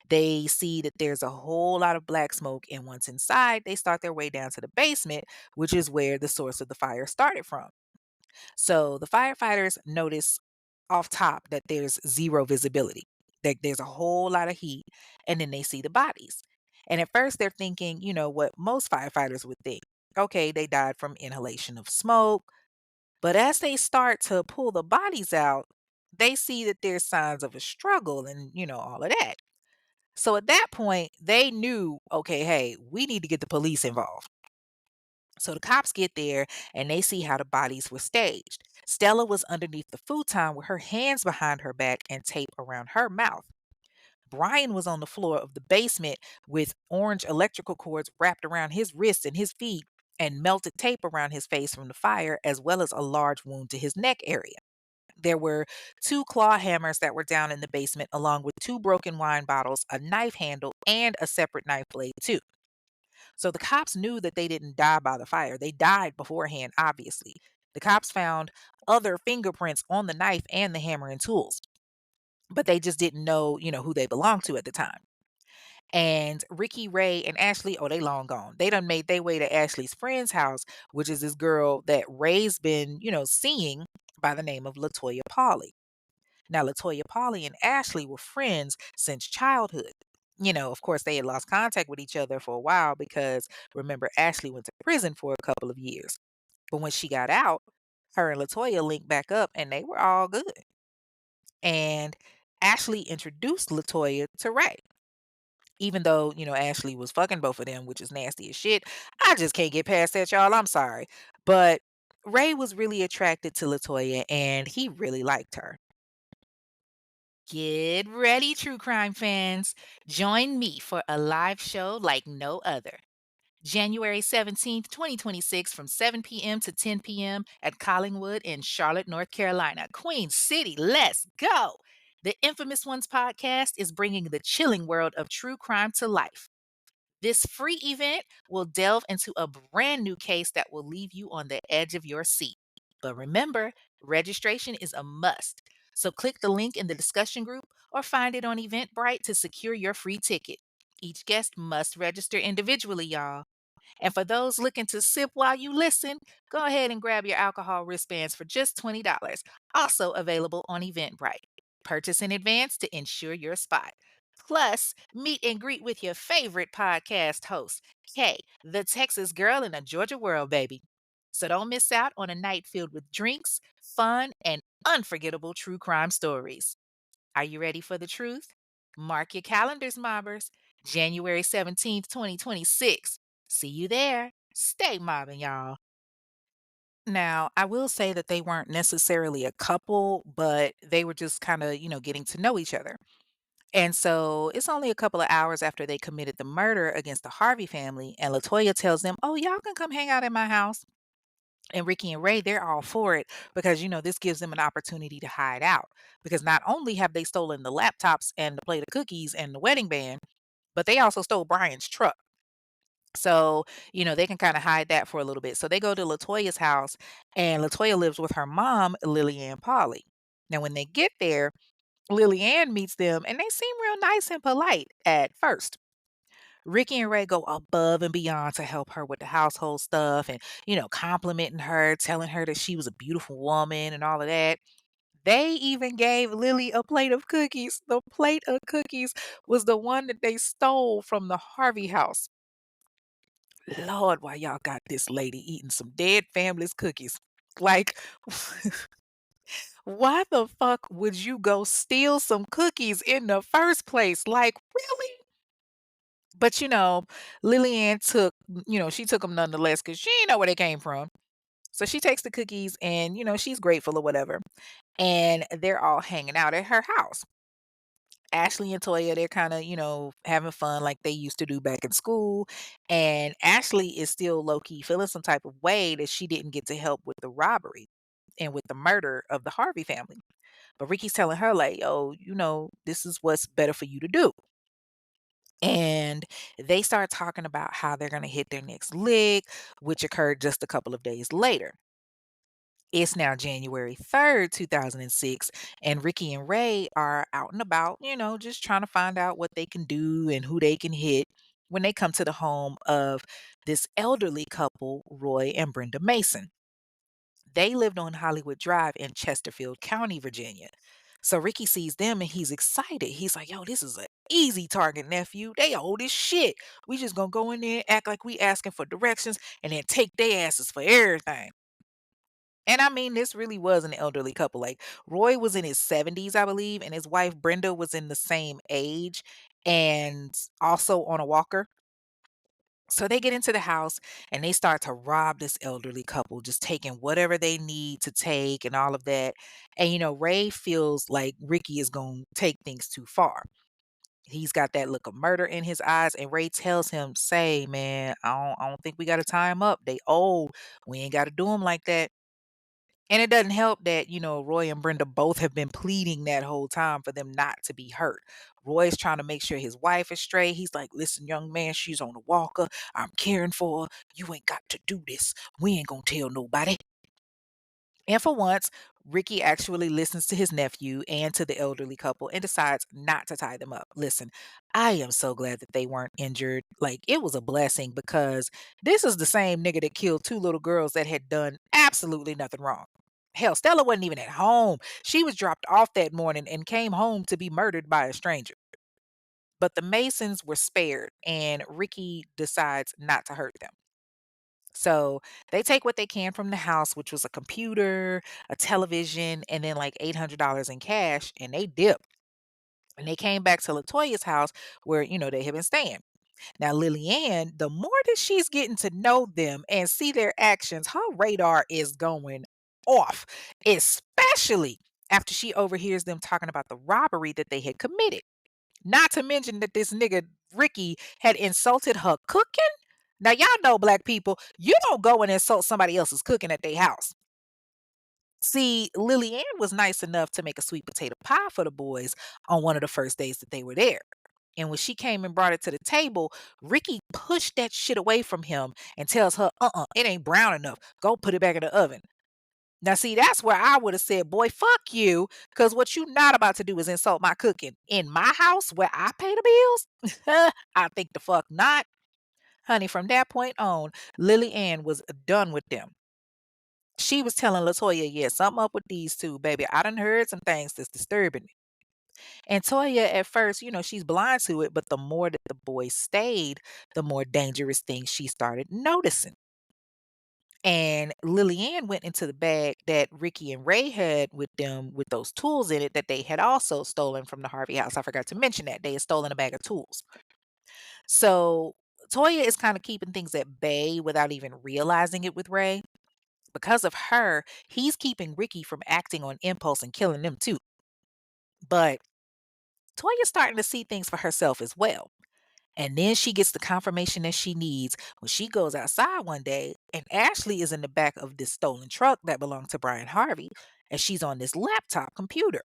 They see that there's a whole lot of black smoke, and once inside, they start their way down to the basement, which is where the source of the fire started from. So the firefighters notice off top that there's zero visibility. There's a whole lot of heat, and then they see the bodies. And at first, they're thinking, what most firefighters would think. Okay, they died from inhalation of smoke. But as they start to pull the bodies out, they see that there's signs of a struggle and, all of that. So at that point, they knew, okay, hey, we need to get the police involved. So the cops get there and they see how the bodies were staged. Stella was underneath the futon with her hands behind her back and tape around her mouth. Brian was on the floor of the basement with orange electrical cords wrapped around his wrists and his feet and melted tape around his face from the fire, as well as a large wound to his neck area. There were two claw hammers that were down in the basement, along with two broken wine bottles, a knife handle, and a separate knife blade, too. So the cops knew that they didn't die by the fire. They died beforehand, obviously. The cops found other fingerprints on the knife and the hammer and tools, but they just didn't know, who they belonged to at the time. And Ricky, Ray, and Ashley, oh, they long gone. They done made their way to Ashley's friend's house, which is this girl that Ray's been, seeing by the name of Latoya Polly. Now, Latoya Polly and Ashley were friends since childhood. Of course, they had lost contact with each other for a while because remember, Ashley went to prison for a couple of years. But when she got out, her and Latoya linked back up and they were all good. And Ashley introduced Latoya to Ray. Even though, Ashley was fucking both of them, which is nasty as shit. I just can't get past that, y'all. I'm sorry. But Ray was really attracted to Latoya and he really liked her. Get ready, true crime fans. Join me for a live show like no other. January 17th, 2026, from 7 p.m. to 10 p.m. at Collingwood in Charlotte, North Carolina. Queen City, let's go. The Infamous Ones podcast is bringing the chilling world of true crime to life. This free event will delve into a brand new case that will leave you on the edge of your seat. But remember, registration is a must. So click the link in the discussion group or find it on Eventbrite to secure your free ticket. Each guest must register individually, y'all. And for those looking to sip while you listen, go ahead and grab your alcohol wristbands for just $20. Also available on Eventbrite. Purchase in advance to ensure your spot. Plus, meet and greet with your favorite podcast host, Kay, the Texas girl in a Georgia world, baby. So don't miss out on a night filled with drinks, fun, and unforgettable true crime stories. Are you ready for the truth? Mark your calendars, mobbers. January 17th, 2026. See you there. Stay mobbing, y'all. Now, I will say that they weren't necessarily a couple, but they were just kind of, getting to know each other. And so it's only a couple of hours after they committed the murder against the Harvey family, and Latoya tells them, "Oh, y'all can come hang out at my house." And Ricky and Ray, they're all for it because, this gives them an opportunity to hide out. Because not only have they stolen the laptops and the plate of cookies and the wedding band, but they also stole Brian's truck. So, they can kind of hide that for a little bit. So they go to Latoya's house, and Latoya lives with her mom, Lily Ann Polly. Now, when they get there, Lily Ann meets them, and they seem real nice and polite at first. Ricky and Ray go above and beyond to help her with the household stuff and, complimenting her, telling her that she was a beautiful woman and all of that. They even gave Lily a plate of cookies. The plate of cookies was the one that they stole from the Harvey house. Lord, why y'all got this lady eating some dead family's cookies? Like, why the fuck would you go steal some cookies in the first place? Like, really? But Lillian took, she took them nonetheless because she didn't know where they came from. So she takes the cookies and, she's grateful or whatever. And they're all hanging out at her house. Ashley and Toya, they're kind of, having fun like they used to do back in school. And Ashley is still low key feeling some type of way that she didn't get to help with the robbery and with the murder of the Harvey family. But Ricky's telling her, like, "Oh, this is what's better for you to do." And they start talking about how they're going to hit their next lick, which occurred just a couple of days later. It's now January 3rd, 2006, and Ricky and Ray are out and about, just trying to find out what they can do and who they can hit when they come to the home of this elderly couple, Roy and Brenda Mason. They lived on Hollywood Drive in Chesterfield County, Virginia. So Ricky sees them and he's excited. He's like, "Yo, this is an easy target, nephew. They old as shit. We just gonna go in there, act like we asking for directions, and then take their asses for everything." And I mean, this really was an elderly couple. Like Roy was in his 70s, I believe, and his wife Brenda was in the same age and also on a walker. So they get into the house and they start to rob this elderly couple, just taking whatever they need to take and all of that. And Ray feels like Ricky is going to take things too far. He's got that look of murder in his eyes, and Ray tells him, "Say, man, I don't think we got to tie him up. They old. We ain't got to do them like that." And it doesn't help that, Roy and Brenda both have been pleading that whole time for them not to be hurt. Roy's trying to make sure his wife is straight. He's like, "Listen, young man, she's on a walker. I'm caring for her. You ain't got to do this. We ain't gonna tell nobody." And for once, Ricky actually listens to his nephew and to the elderly couple and decides not to tie them up. Listen, I am so glad that they weren't injured. Like, it was a blessing because this is the same nigga that killed two little girls that had done absolutely nothing wrong. Hell, Stella wasn't even at home. She was dropped off that morning and came home to be murdered by a stranger. But the Masons were spared, and Ricky decides not to hurt them. So they take what they can from the house, which was a computer, a television, and then like $800 in cash, and they dip. And they came back to Latoya's house where, they had been staying. Now, Lillian, the more that she's getting to know them and see their actions, her radar is going off, especially after she overhears them talking about the robbery that they had committed. Not to mention that this nigga Ricky had insulted her cooking. Now y'all know black people, you don't go and insult somebody else's cooking at their house. See, Lily Ann was nice enough to make a sweet potato pie for the boys on one of the first days that they were there. And when she came and brought it to the table, Ricky pushed that shit away from him and tells her, it ain't brown enough. Go put it back in the oven. Now, see, that's where I would have said, boy, fuck you, because what you not about to do is insult my cooking in my house where I pay the bills. I think the fuck not. Honey, from that point on, Lily Ann was done with them. She was telling Latoya, yeah, something up with these two, baby. I done heard some things that's disturbing me. And Toya, at first, she's blind to it, but the more that the boy stayed, the more dangerous things she started noticing. And Lillian went into the bag that Ricky and Ray had with them with those tools in it that they had also stolen from the Harvey house. I forgot to mention that. They had stolen a bag of tools. So Toya is kind of keeping things at bay without even realizing it with Ray. Because of her, he's keeping Ricky from acting on impulse and killing them too. But Toya's starting to see things for herself as well. And then she gets the confirmation that she needs when she goes outside one day and Ashley is in the back of this stolen truck that belonged to Brian Harvey and she's on this laptop computer.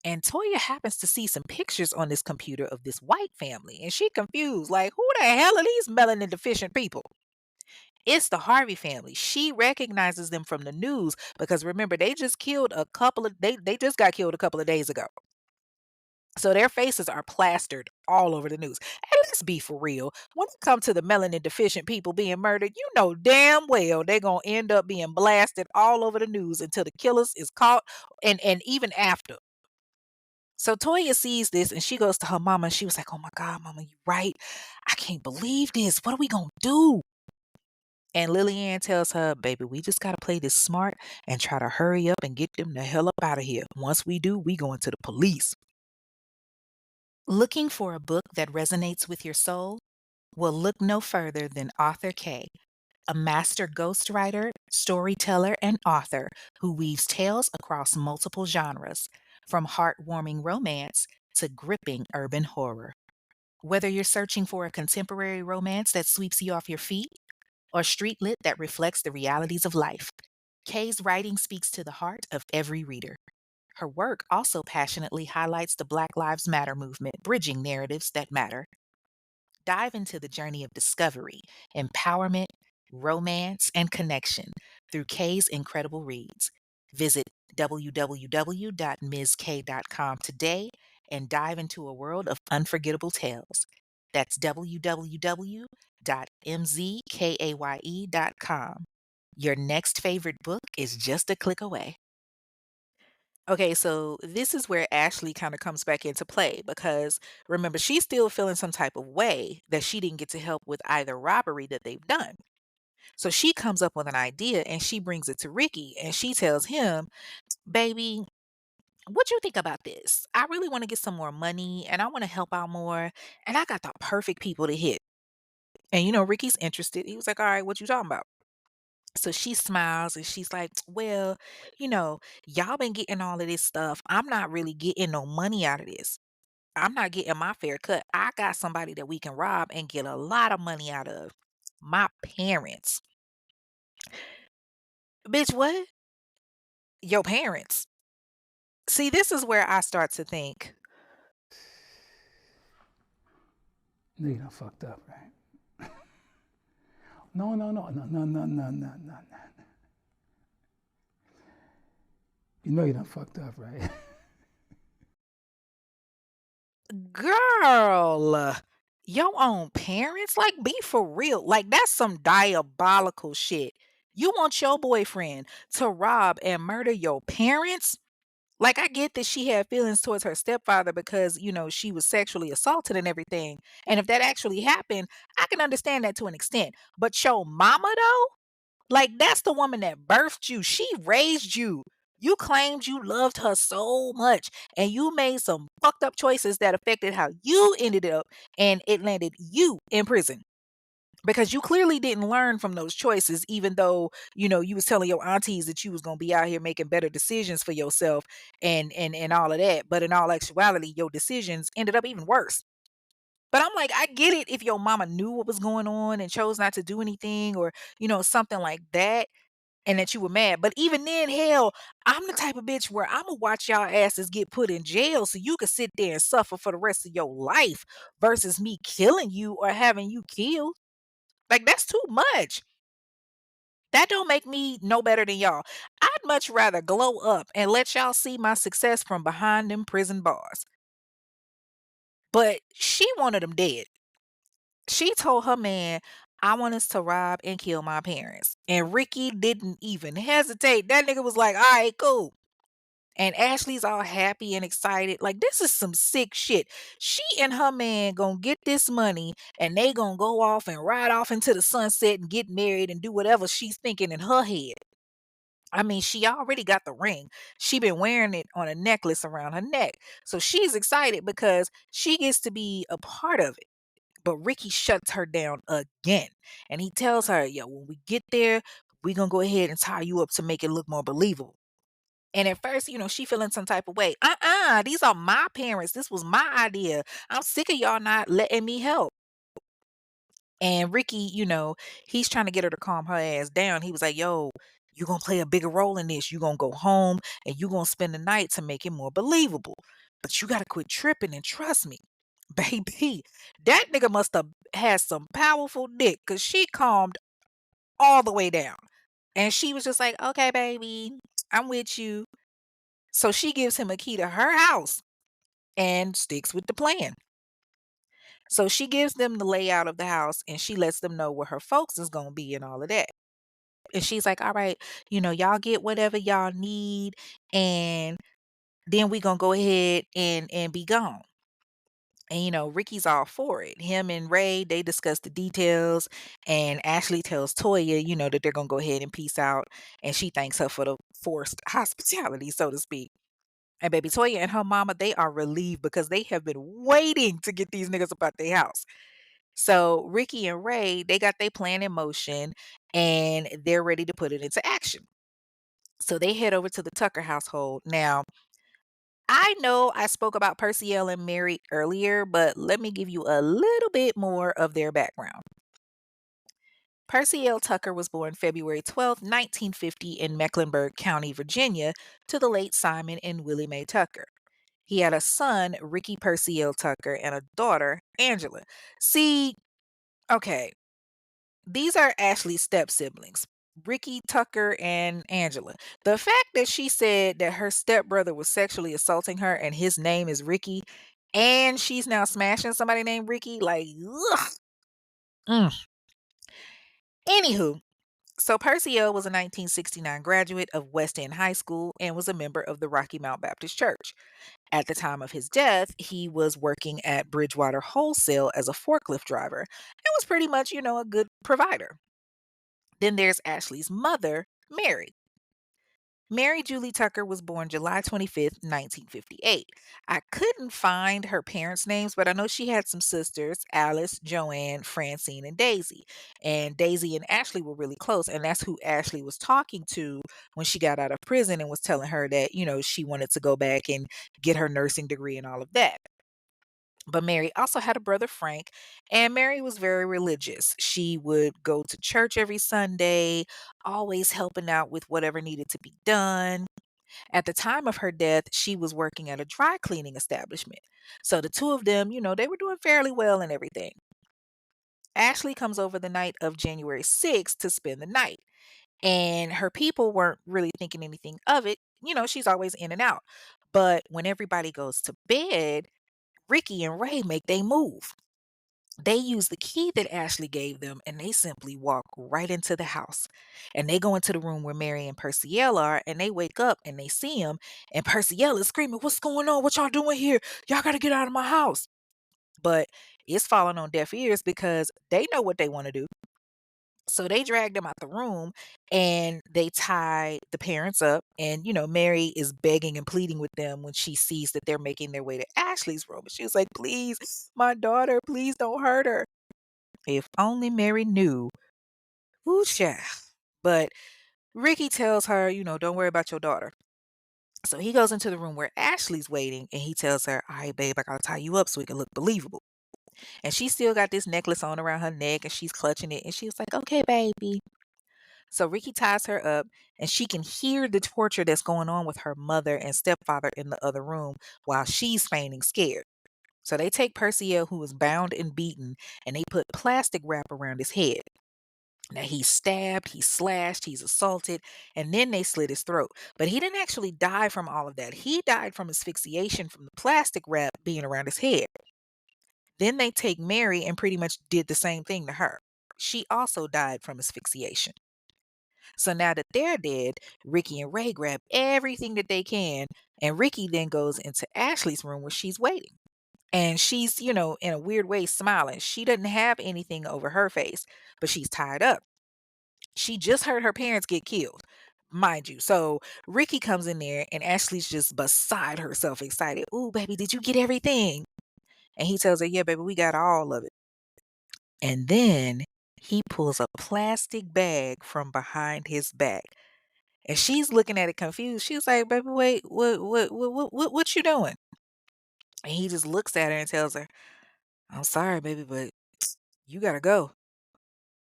And Toya happens to see some pictures on this computer of this white family and she confused like who the hell are these melanin deficient people? It's the Harvey family. She recognizes them from the news because remember they just got killed a couple of days ago. So their faces are plastered all over the news. And let's be for real. When it comes to the melanin deficient people being murdered, you know damn well they're gonna end up being blasted all over the news until the killers is caught and even after. So Toya sees this and she goes to her mama and she was like, oh my God, mama, you right. I can't believe this. What are we gonna do? And Lillian tells her, baby, we just gotta play this smart and try to hurry up and get them the hell up out of here. Once we do, we going to the police. Looking for a book that resonates with your soul? Well, look no further than Author K, a master ghostwriter, storyteller, and author who weaves tales across multiple genres, from heartwarming romance to gripping urban horror. Whether you're searching for a contemporary romance that sweeps you off your feet or street lit that reflects the realities of life, Kay's writing speaks to the heart of every reader. Her work also passionately highlights the Black Lives Matter movement, bridging narratives that matter. Dive into the journey of discovery, empowerment, romance, and connection through Kay's incredible reads. Visit www.mizk.com today and dive into a world of unforgettable tales. That's www.mzkaye.com. Your next favorite book is just a click away. Okay, so this is where Ashley kind of comes back into play because remember, she's still feeling some type of way that she didn't get to help with either robbery that they've done. So she comes up with an idea and she brings it to Ricky and she tells him, baby, what you think about this? I really want to get some more money and I want to help out more. And I got the perfect people to hit. And Ricky's interested. He was like, all right, what you talking about? So she smiles and she's like, well, you know, y'all been getting all of this stuff. I'm not really getting no money out of this. I'm not getting my fair cut. I got somebody that we can rob and get a lot of money out of. My parents. Bitch, what? Your parents. See, this is where I start to think, No, you done fucked up, right? No, no, no, no, no, no, no, no, no, no. You know you done fucked up, right? girl, your own parents? Like, be for real. Like, that's some diabolical shit. You want your boyfriend to rob and murder your parents? Like, I get that she had feelings towards her stepfather because, she was sexually assaulted and everything. And if that actually happened, I can understand that to an extent. But your mama, though? Like, that's the woman that birthed you. She raised you. You claimed you loved her so much, and you made some fucked up choices that affected how you ended up, and it landed you in prison because you clearly didn't learn from those choices, even though you was telling your aunties that you was going to be out here making better decisions for yourself and all of that, but in all actuality your decisions ended up even worse. But I'm like, I get it if your mama knew what was going on and chose not to do anything or something like that. and that you were mad. But even then, hell, I'm the type of bitch where I'ma watch y'all asses get put in jail so you can sit there and suffer for the rest of your life versus me killing you or having you killed. Like, that's too much. That don't make me no better than y'all. I'd much rather glow up and let y'all see my success from behind them prison bars. But she wanted them dead. She told her man, I want us to rob and kill my parents. And Ricky didn't even hesitate. That nigga was like, all right, cool. And Ashley's all happy and excited. Like, this is some sick shit. She and her man gonna get this money and they gonna go off and ride off into the sunset and get married and do whatever she's thinking in her head. I mean, she already got the ring. She been wearing it on a necklace around her neck. So she's excited because she gets to be a part of it. But Ricky shuts her down again. And he tells her, yo, when we get there, we gonna go ahead and tie you up to make it look more believable. And at first, she feeling some type of way. These are my parents. This was my idea. I'm sick of y'all not letting me help. And Ricky, he's trying to get her to calm her ass down. He was like, yo, you going to play a bigger role in this. you going to go home and you going to spend the night to make it more believable. But you got to quit tripping and trust me. Baby, that nigga must have had some powerful dick because she calmed all the way down. And she was just like, okay, baby, I'm with you. So she gives him a key to her house and sticks with the plan. So she gives them the layout of the house and she lets them know where her folks is going to be and all of that. And she's like, all right, y'all get whatever y'all need and then we going to go ahead and be gone. And Ricky's all for it. Him and Ray, they discuss the details and Ashley tells Toya, that they're going to go ahead and peace out and she thanks her for the forced hospitality, so to speak. And baby Toya and her mama, they are relieved because they have been waiting to get these niggas up out their house. So Ricky and Ray, they got their plan in motion and they're ready to put it into action. So they head over to the Tucker household. Now, I know I spoke about Perciel and Mary earlier, but let me give you a little bit more of their background. Percy L. Tucker was born February 12, 1950 in Mecklenburg County, Virginia, to the late Simon and Willie Mae Tucker. He had a son, Ricky Percy L. Tucker, and a daughter, Angela. See, okay, these are Ashley's step siblings, Ricky Tucker and Angela. The fact that she said that her stepbrother was sexually assaulting her and his name is Ricky, and she's now smashing somebody named Ricky, like, ugh. Mm. Anywho, so Perciel was a 1969 graduate of West End High School and was a member of the Rocky Mount Baptist Church. At the time of his death, he was working at Bridgewater Wholesale as a forklift driver and was pretty much, a good provider. Then there's Ashley's mother, Mary. Mary Julie Tucker was born July 25th, 1958. I couldn't find her parents' names, but I know she had some sisters, Alice, Joanne, Francine, and Daisy. And Daisy and Ashley were really close, and that's who Ashley was talking to when she got out of prison and was telling her that, she wanted to go back and get her nursing degree and all of that. But Mary also had a brother, Frank, and Mary was very religious. She would go to church every Sunday, always helping out with whatever needed to be done. At the time of her death, she was working at a dry cleaning establishment. So the two of them, they were doing fairly well and everything. Ashley comes over the night of January 6th to spend the night, and her people weren't really thinking anything of it. She's always in and out. But when everybody goes to bed, Ricky and Ray make they move. They use the key that Ashley gave them and they simply walk right into the house. And they go into the room where Mary and Perciel are and they wake up and they see him. And Perciel is screaming, what's going on? What y'all doing here? Y'all got to get out of my house. But it's falling on deaf ears because they know what they want to do. So they drag them out the room and they tie the parents up. And, Mary is begging and pleading with them when she sees that they're making their way to Ashley's room. And she was like, please, my daughter, please don't hurt her. If only Mary knew. Ooh, child. But Ricky tells her, don't worry about your daughter. So he goes into the room where Ashley's waiting and he tells her, all right, babe, I gotta tie you up so it can look believable. And she still got this necklace on around her neck and she's clutching it. And she was like, okay, baby. So Ricky ties her up, and she can hear the torture that's going on with her mother and stepfather in the other room while she's feigning scared. So they take Percival, who is bound and beaten, and they put plastic wrap around his head. Now he's stabbed, he's slashed, he's assaulted, and then they slit his throat. But he didn't actually die from all of that. He died from asphyxiation from the plastic wrap being around his head. Then they take Mary and pretty much did the same thing to her. She also died from asphyxiation. So now that they're dead, Ricky and Ray grab everything that they can, and Ricky then goes into Ashley's room where she's waiting. And she's, in a weird way smiling. She doesn't have anything over her face, but she's tied up. She just heard her parents get killed, mind you. So Ricky comes in there and Ashley's just beside herself excited. Ooh, baby, did you get everything? And he tells her, yeah, baby, we got all of it. And then he pulls a plastic bag from behind his back. And she's looking at it confused. She's like, baby, wait, what you doing? And he just looks at her and tells her, I'm sorry, baby, but you gotta go.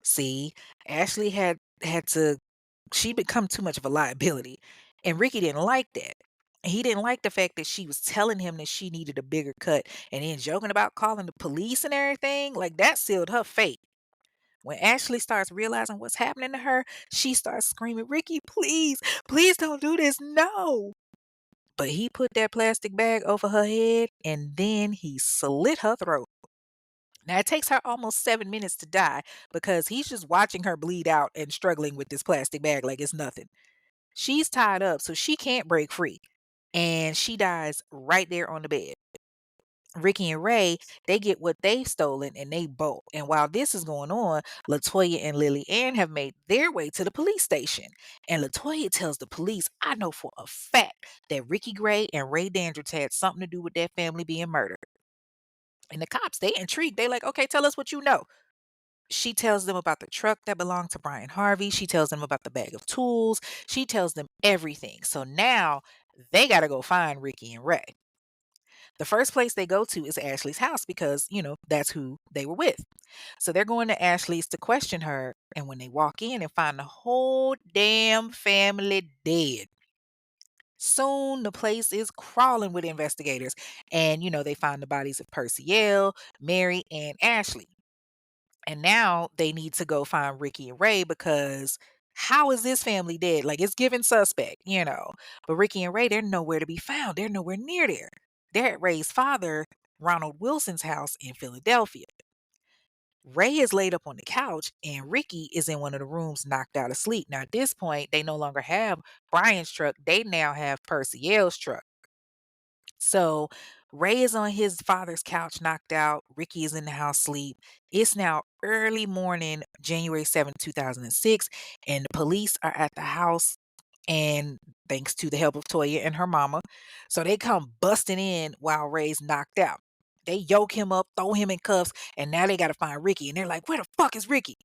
See, Ashley had to she become too much of a liability. And Ricky didn't like that. He didn't like the fact that she was telling him that she needed a bigger cut and then joking about calling the police and everything. Like that sealed her fate. When Ashley starts realizing what's happening to her, she starts screaming, Ricky, please, please don't do this. No. But he put that plastic bag over her head and then he slit her throat. Now, it takes her almost 7 minutes to die because he's just watching her bleed out and struggling with this plastic bag like it's nothing. She's tied up, so she can't break free. And she dies right there on the bed. Ricky and Ray, they get what they've stolen and they bolt. And while this is going on, Latoya and Lily Ann have made their way to the police station. And Latoya tells the police, I know for a fact that Ricky Gray and Ray Dandridge had something to do with their family being murdered. And the cops, they intrigued. They like, okay, tell us what you know. She tells them about the truck that belonged to Brian Harvey. She tells them about the bag of tools. She tells them everything. So now they got to go find Ricky and Ray. The first place they go to is Ashley's house because, that's who they were with. So they're going to Ashley's to question her. And when they walk in and find the whole damn family dead, soon the place is crawling with investigators. And, they find the bodies of Percival, Mary, and Ashley. And now they need to go find Ricky and Ray because how is this family dead? Like it's given suspect. But Ricky and Ray, they're nowhere to be found. They're nowhere near there. They're at Ray's father, Ronald Wilson's house in Philadelphia. Ray is laid up on the couch and Ricky is in one of the rooms knocked out asleep. Now at this point, they no longer have Brian's truck. They now have Percival's truck. So Ray is on his father's couch, knocked out. Ricky is in the house asleep. It's now early morning, January 7th, 2006, and the police are at the house. And thanks to the help of Toya and her mama. So they come busting in while Ray's knocked out. They yoke him up, throw him in cuffs, and now they got to find Ricky. And they're like, where the fuck is Ricky?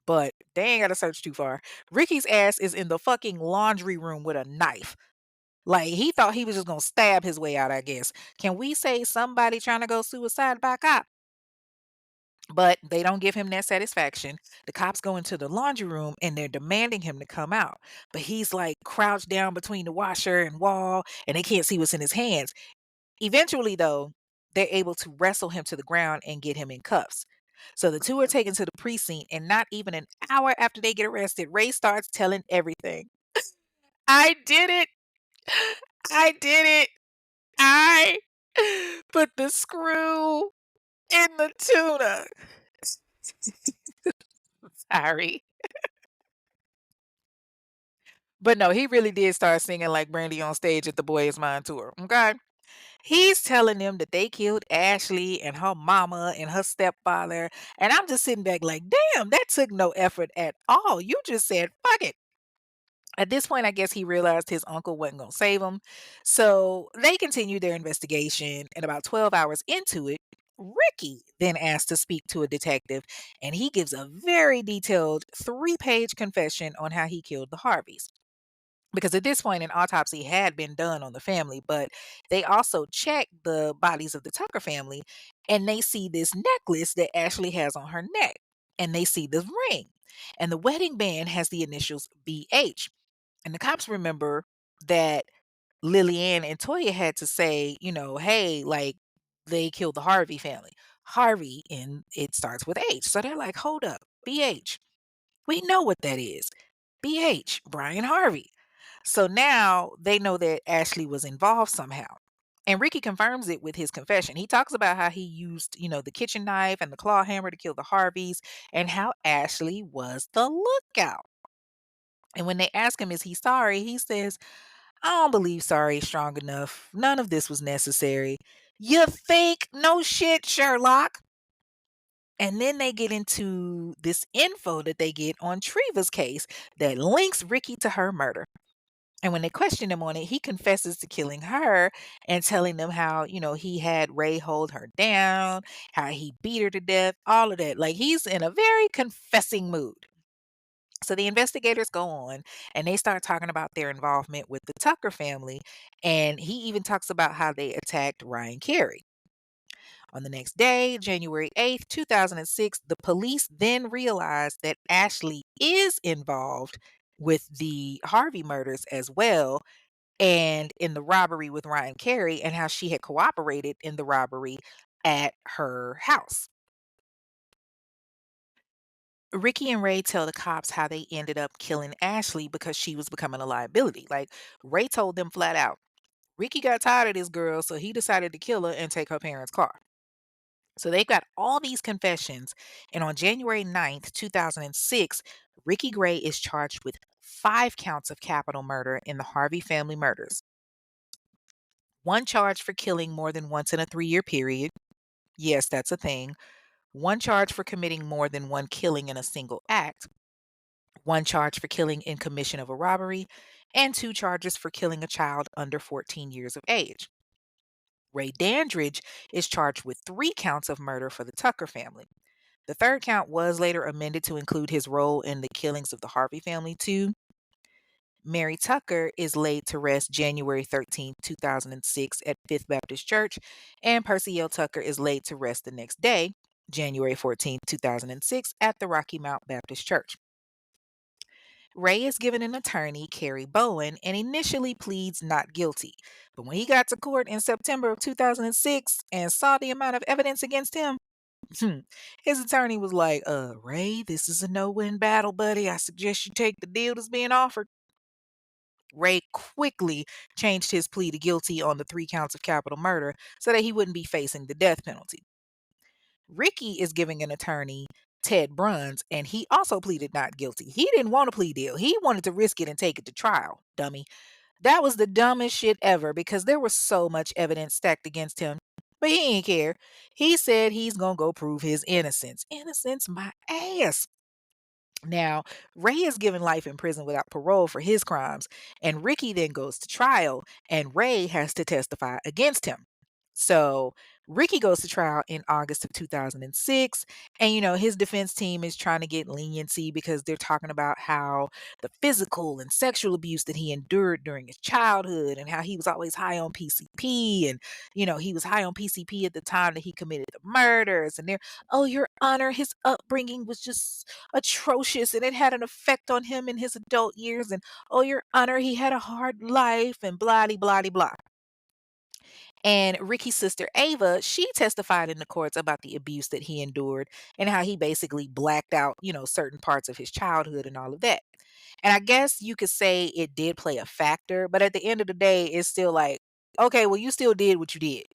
But they ain't got to search too far. Ricky's ass is in the fucking laundry room with a knife. Like, he thought he was just gonna stab his way out, I guess. Can we say somebody trying to go suicide by cop? But they don't give him that satisfaction. The cops go into the laundry room and they're demanding him to come out. But he's like crouched down between the washer and wall and they can't see what's in his hands. Eventually, though, they're able to wrestle him to the ground and get him in cuffs. So the two are taken to the precinct, and not even an hour after they get arrested, Ray starts telling everything. I did it. I did it. I put the screw in the tuna. Sorry. But no, he really did start singing like Brandy on stage at the Boy Is Mine tour. Okay. He's telling them that they killed Ashley and her mama and her stepfather. And I'm just sitting back like, damn, that took no effort at all. You just said, fuck it. At this point, I guess he realized his uncle wasn't going to save him. So they continued their investigation. And about 12 hours into it, Ricky then asked to speak to a detective. And he gives a very detailed 3-page confession on how he killed the Harveys. Because at this point, an autopsy had been done on the family, but they also checked the bodies of the Tucker family and they see this necklace that Ashley has on her neck. And they see this ring. And the wedding band has the initials BH. And the cops remember that Lillian and Toya had to say, hey, like they killed the Harvey family. Harvey, and it starts with H. So they're like, hold up, BH. We know what that is. BH, Brian Harvey. So now they know that Ashley was involved somehow. And Ricky confirms it with his confession. He talks about how he used, the kitchen knife and the claw hammer to kill the Harveys and how Ashley was the lookout. And when they ask him, is he sorry? He says, I don't believe sorry is strong enough. None of this was necessary. You think? No shit, Sherlock. And then they get into this info that they get on Treva's case that links Ricky to her murder. And when they question him on it, he confesses to killing her and telling them how, he had Ray hold her down, how he beat her to death, all of that. Like he's in a very confessing mood. So the investigators go on and they start talking about their involvement with the Tucker family. And he even talks about how they attacked Ryan Carey. On the next day, January 8th, 2006, the police then realized that Ashley is involved with the Harvey murders as well and in the robbery with Ryan Carey and how she had cooperated in the robbery at her house. Ricky and Ray tell the cops how they ended up killing Ashley because she was becoming a liability. Like Ray told them flat out, Ricky got tired of this girl, so he decided to kill her and take her parents' car. So they've got all these confessions. And on January 9th, 2006, Ricky Gray is charged with 5 counts of capital murder in the Harvey family murders. One charge for killing more than once in a 3-year period. Yes, that's a thing. One charge for committing more than one killing in a single act. One charge for killing in commission of a robbery. And 2 charges for killing a child under 14 years of age. Ray Dandridge is charged with 3 counts of murder for the Tucker family. The third count was later amended to include his role in the killings of the Harvey family, too. Mary Tucker is laid to rest January 13th, 2006, at Fifth Baptist Church, and Percy L. Tucker is laid to rest the next day, January 14th, 2006, at the Rocky Mount Baptist Church. Ray is given an attorney, Carrie Bowen, and initially pleads not guilty. But when he got to court in September of 2006 and saw the amount of evidence against him, his attorney was like, Ray, this is a no-win battle, buddy. I suggest you take the deal that's being offered. Ray quickly changed his plea to guilty on the 3 counts of capital murder so that he wouldn't be facing the death penalty. Ricky is giving an attorney, Ted Bruns, and he also pleaded not guilty. He didn't want a plea deal. He wanted to risk it and take it to trial, dummy. That was the dumbest shit ever because there was so much evidence stacked against him. But he didn't care. He said he's going to go prove his innocence. Innocence, my ass. Now, Ray is given life in prison without parole for his crimes, and Ricky then goes to trial, and Ray has to testify against him. So, Ricky goes to trial in August of 2006, and his defense team is trying to get leniency because they're talking about how the physical and sexual abuse that he endured during his childhood and how he was always high on PCP and he was high on PCP at the time that he committed the murders and they're, oh, your honor, his upbringing was just atrocious and it had an effect on him in his adult years and oh, your honor, he had a hard life and blah blah blah. And Ricky's sister Ava, she testified in the courts about the abuse that he endured and how he basically blacked out, certain parts of his childhood and all of that. And I guess you could say it did play a factor, but at the end of the day, it's still like, okay, well, you still did what you did.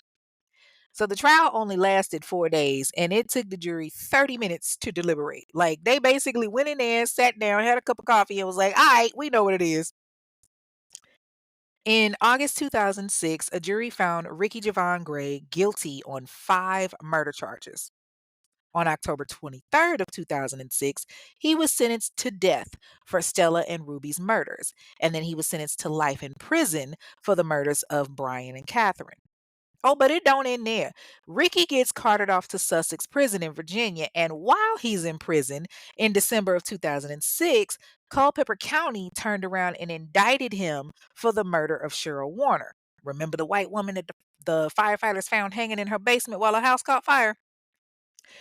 So the trial only lasted 4 days and it took the jury 30 minutes to deliberate. Like they basically went in there, sat down, had a cup of coffee, and was like, all right, we know what it is. In August 2006, a jury found Ricky Javon Gray guilty on 5 murder charges. On October 23rd of 2006, he was sentenced to death for Stella and Ruby's murders, and then he was sentenced to life in prison for the murders of Brian and Catherine. Oh, but it don't end there. Ricky gets carted off to Sussex Prison in Virginia, and while he's in prison in December of 2006, Culpeper County turned around and indicted him for the murder of Cheryl Warner. Remember the white woman that the firefighters found hanging in her basement while her house caught fire?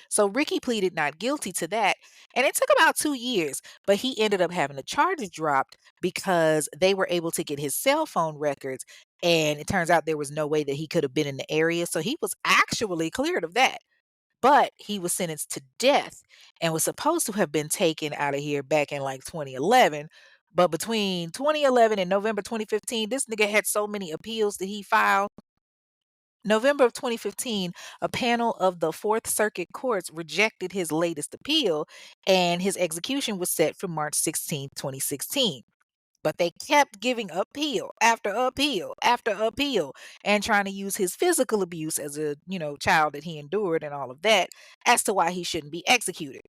So Ricky pleaded not guilty to that, and it took about 2 years, but he ended up having the charges dropped because they were able to get his cell phone records, and it turns out there was no way that he could have been in the area, so he was actually cleared of that. But he was sentenced to death and was supposed to have been taken out of here back in like 2011. But between 2011 and November 2015, this nigga had so many appeals that he filed. November of 2015, a panel of the Fourth Circuit courts rejected his latest appeal, and his execution was set for March 16, 2016. But they kept giving appeal after appeal after appeal and trying to use his physical abuse as a, child that he endured and all of that as to why he shouldn't be executed.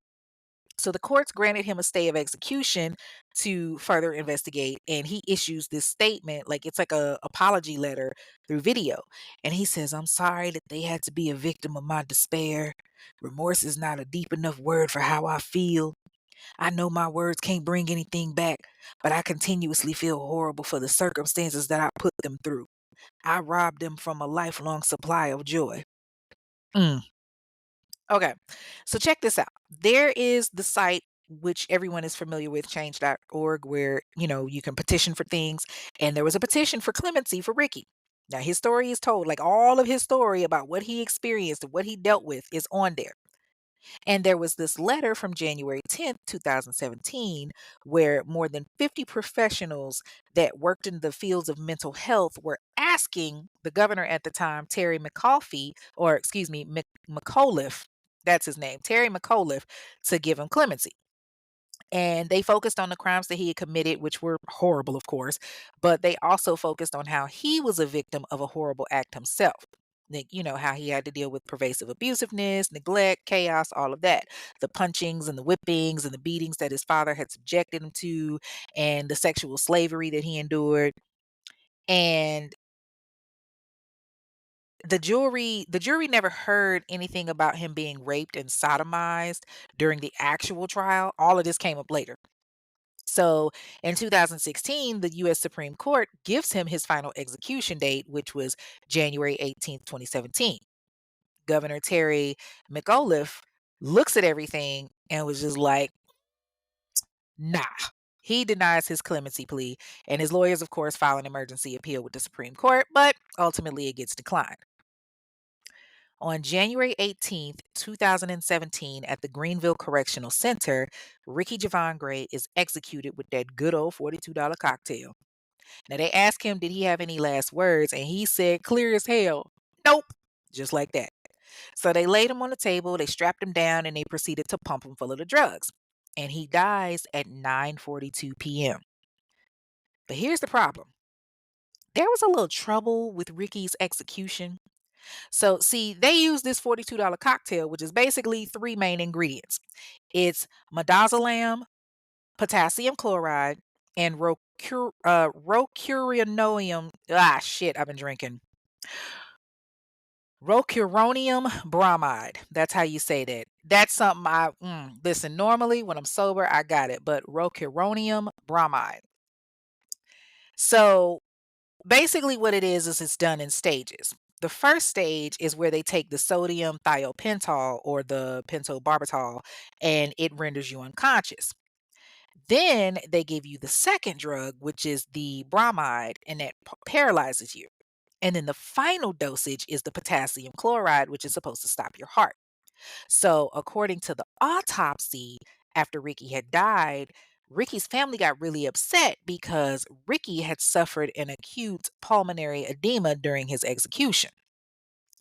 So the courts granted him a stay of execution to further investigate, and he issues this statement, like it's like a apology letter through video. And he says, "I'm sorry that they had to be a victim of my despair. Remorse is not a deep enough word for how I feel. I know my words can't bring anything back, but I continuously feel horrible for the circumstances that I put them through. I robbed them from a lifelong supply of joy." Mm. Okay. So check this out. There is the site which everyone is familiar with, change.org, where, you can petition for things. And there was a petition for clemency for Ricky. Now, his story is told, like all of his story about what he experienced and what he dealt with is on there. And there was this letter from January 10th, 2017, where more than 50 professionals that worked in the fields of mental health were asking the governor at the time, Terry McAuliffe, or excuse me, McAuliffe, that's his name, Terry McAuliffe, to give him clemency. And they focused on the crimes that he had committed, which were horrible, of course, but they also focused on how he was a victim of a horrible act himself. Like, how he had to deal with pervasive abusiveness, neglect, chaos, all of that. The punchings and the whippings and the beatings that his father had subjected him to, and the sexual slavery that he endured. And the jury never heard anything about him being raped and sodomized during the actual trial. All of this came up later. So in 2016, the US Supreme Court gives him his final execution date, which was January 18th, 2017. Governor Terry McAuliffe looks at everything and was just like, nah. He denies his clemency plea, and his lawyers, of course, file an emergency appeal with the Supreme Court, but ultimately it gets declined. On January 18th, 2017, at the Greenville Correctional Center, Ricky Javon Gray is executed with that good old $42 cocktail. Now, they asked him, did he have any last words? And he said, clear as hell, nope, just like that. So they laid him on the table, they strapped him down, and they proceeded to pump him full of the drugs. And he dies at 9:42 p.m. But here's the problem. There was a little trouble with Ricky's execution. So, see, they use this $42 cocktail, which is basically three main ingredients. It's midazolam, potassium chloride, and rocuronium. Ah, shit, I've been drinking. Rocuronium bromide. That's how you say that. That's something listen, normally when I'm sober, I got it, but rocuronium bromide. So basically what it is it's done in stages. The first stage is where they take the sodium thiopental or the pentobarbital and it renders you unconscious. Then they give you the second drug, which is the bromide, and that paralyzes you. And then the final dosage is the potassium chloride, which is supposed to stop your heart. So, according to the autopsy, after Ricky had died, Ricky's family got really upset because Ricky had suffered an acute pulmonary edema during his execution.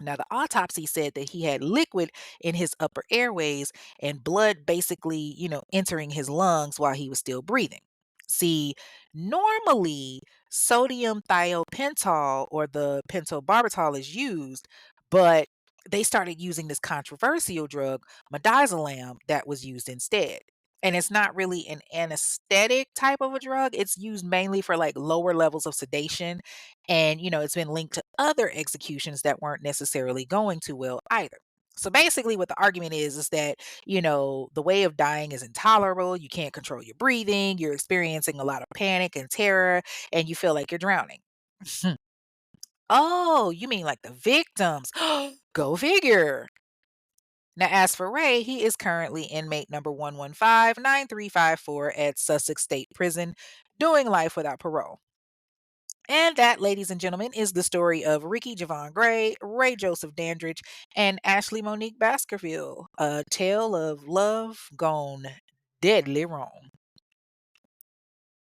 Now, the autopsy said that he had liquid in his upper airways and blood basically, entering his lungs while he was still breathing. See, normally sodium thiopental or the pentobarbital is used, but they started using this controversial drug, midazolam, that was used instead. And it's not really an anesthetic type of a drug. It's used mainly for like lower levels of sedation and, it's been linked to other executions that weren't necessarily going too well either. So basically, what the argument is that, the way of dying is intolerable. You can't control your breathing. You're experiencing a lot of panic and terror, and you feel like you're drowning. Oh, you mean like the victims? Go figure. Now, as for Ray, he is currently inmate number 1159354 at Sussex State Prison, doing life without parole. And that, ladies and gentlemen, is the story of Ricky Javon Gray, Ray Joseph Dandridge, and Ashley Monique Baskerville. A tale of love gone deadly wrong.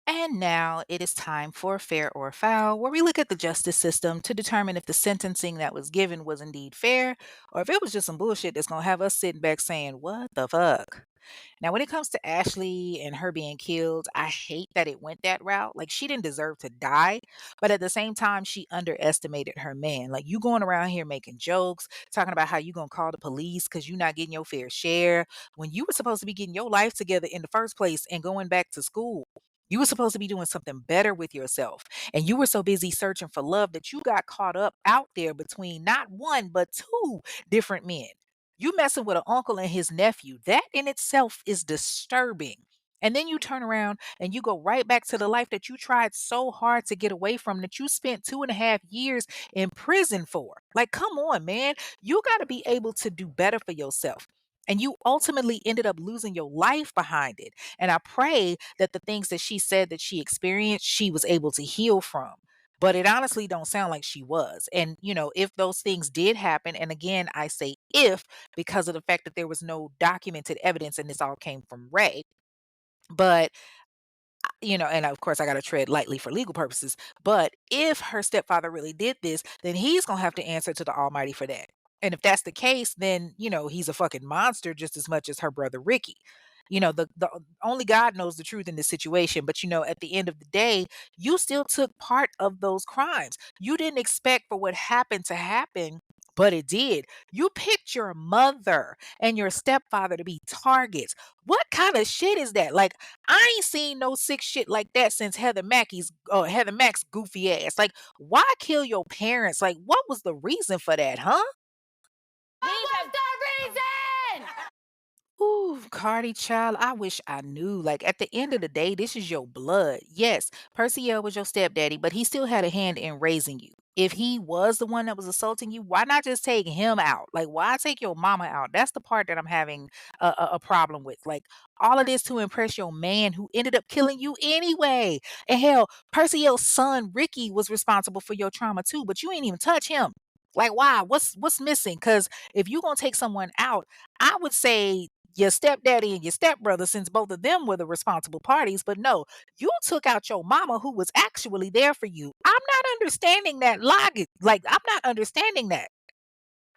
And now it is time for Fair or Foul, where we look at the justice system to determine if the sentencing that was given was indeed fair or if it was just some bullshit that's going to have us sitting back saying, what the fuck? Now, when it comes to Ashley and her being killed, I hate that it went that route. Like, she didn't deserve to die, but at the same time, she underestimated her man. Like, you going around here making jokes, talking about how you gonna call the police because you're not getting your fair share, when you were supposed to be getting your life together in the first place and going back to school. You were supposed to be doing something better with yourself. And you were so busy searching for love that you got caught up out there between not one, but two different men. You messing with an uncle and his nephew. That in itself is disturbing. And then you turn around and you go right back to the life that you tried so hard to get away from, that you spent 2.5 years in prison for. Like, come on, man. You got to be able to do better for yourself. And you ultimately ended up losing your life behind it. And I pray that the things that she said that she experienced, she was able to heal from. But it honestly don't sound like she was. And if those things did happen, and again, I say if, because of the fact that there was no documented evidence and this all came from Ray. But and of course I got to tread lightly for legal purposes. But if her stepfather really did this, then he's going to have to answer to the Almighty for that. And if that's the case, then, he's a fucking monster just as much as her brother Ricky. The only God knows the truth in this situation. But, at the end of the day, you still took part of those crimes. You didn't expect for what happened to happen, but it did. You picked your mother and your stepfather to be targets. What kind of shit is that? Like, I ain't seen no sick shit like that since Heather Mack's goofy ass. Like, why kill your parents? Like, what was the reason for that, huh? What's the reason? Ooh, Cardi child, I wish I knew. Like, at the end of the day, this is your blood. Yes, Percy L was your stepdaddy, but he still had a hand in raising you. If he was the one that was assaulting you, why not just take him out? Like, why take your mama out? That's the part that I'm having a problem with. Like, all of this to impress your man who ended up killing you anyway. And hell, Percy L's son, Ricky, was responsible for your trauma too, but you ain't even touch him. Like, why? What's missing? Because if you're gonna take someone out, I would say your stepdaddy and your stepbrother, since both of them were the responsible parties. But no, you took out your mama who was actually there for you. I'm not understanding that logic. Like, I'm not understanding that.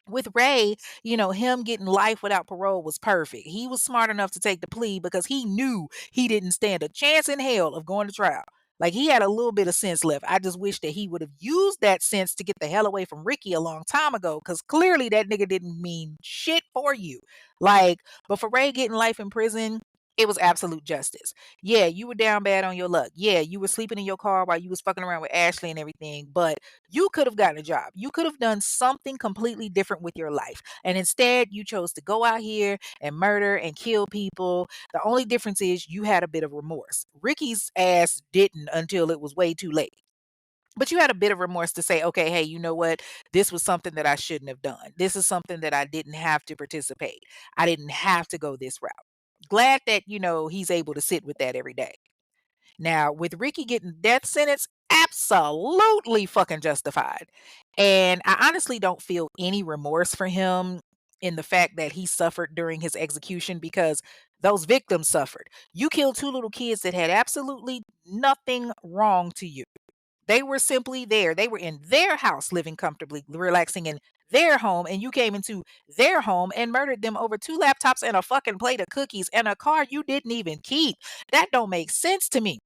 With Ray, him getting life without parole was perfect. He was smart enough to take the plea because he knew he didn't stand a chance in hell of going to trial. Like, he had a little bit of sense left. I just wish that he would have used that sense to get the hell away from Ricky a long time ago, because clearly that nigga didn't mean shit for you. Like, but for Ray getting life in prison, it was absolute justice. Yeah, you were down bad on your luck. Yeah, you were sleeping in your car while you was fucking around with Ashley and everything, but you could have gotten a job. You could have done something completely different with your life. And instead, you chose to go out here and murder and kill people. The only difference is you had a bit of remorse. Ricky's ass didn't until it was way too late. But you had a bit of remorse to say, okay, hey, you know what? This was something that I shouldn't have done. This is something that I didn't have to participate. I didn't have to go this route. Glad that, he's able to sit with that every day. Now, with Ricky getting death sentence, absolutely fucking justified. And I honestly don't feel any remorse for him in the fact that he suffered during his execution, because those victims suffered. You killed two little kids that had absolutely nothing wrong to you. They were simply there. They were in their house living comfortably, relaxing in their home, and you came into their home and murdered them over two laptops and a fucking plate of cookies and a car you didn't even keep. That don't make sense to me.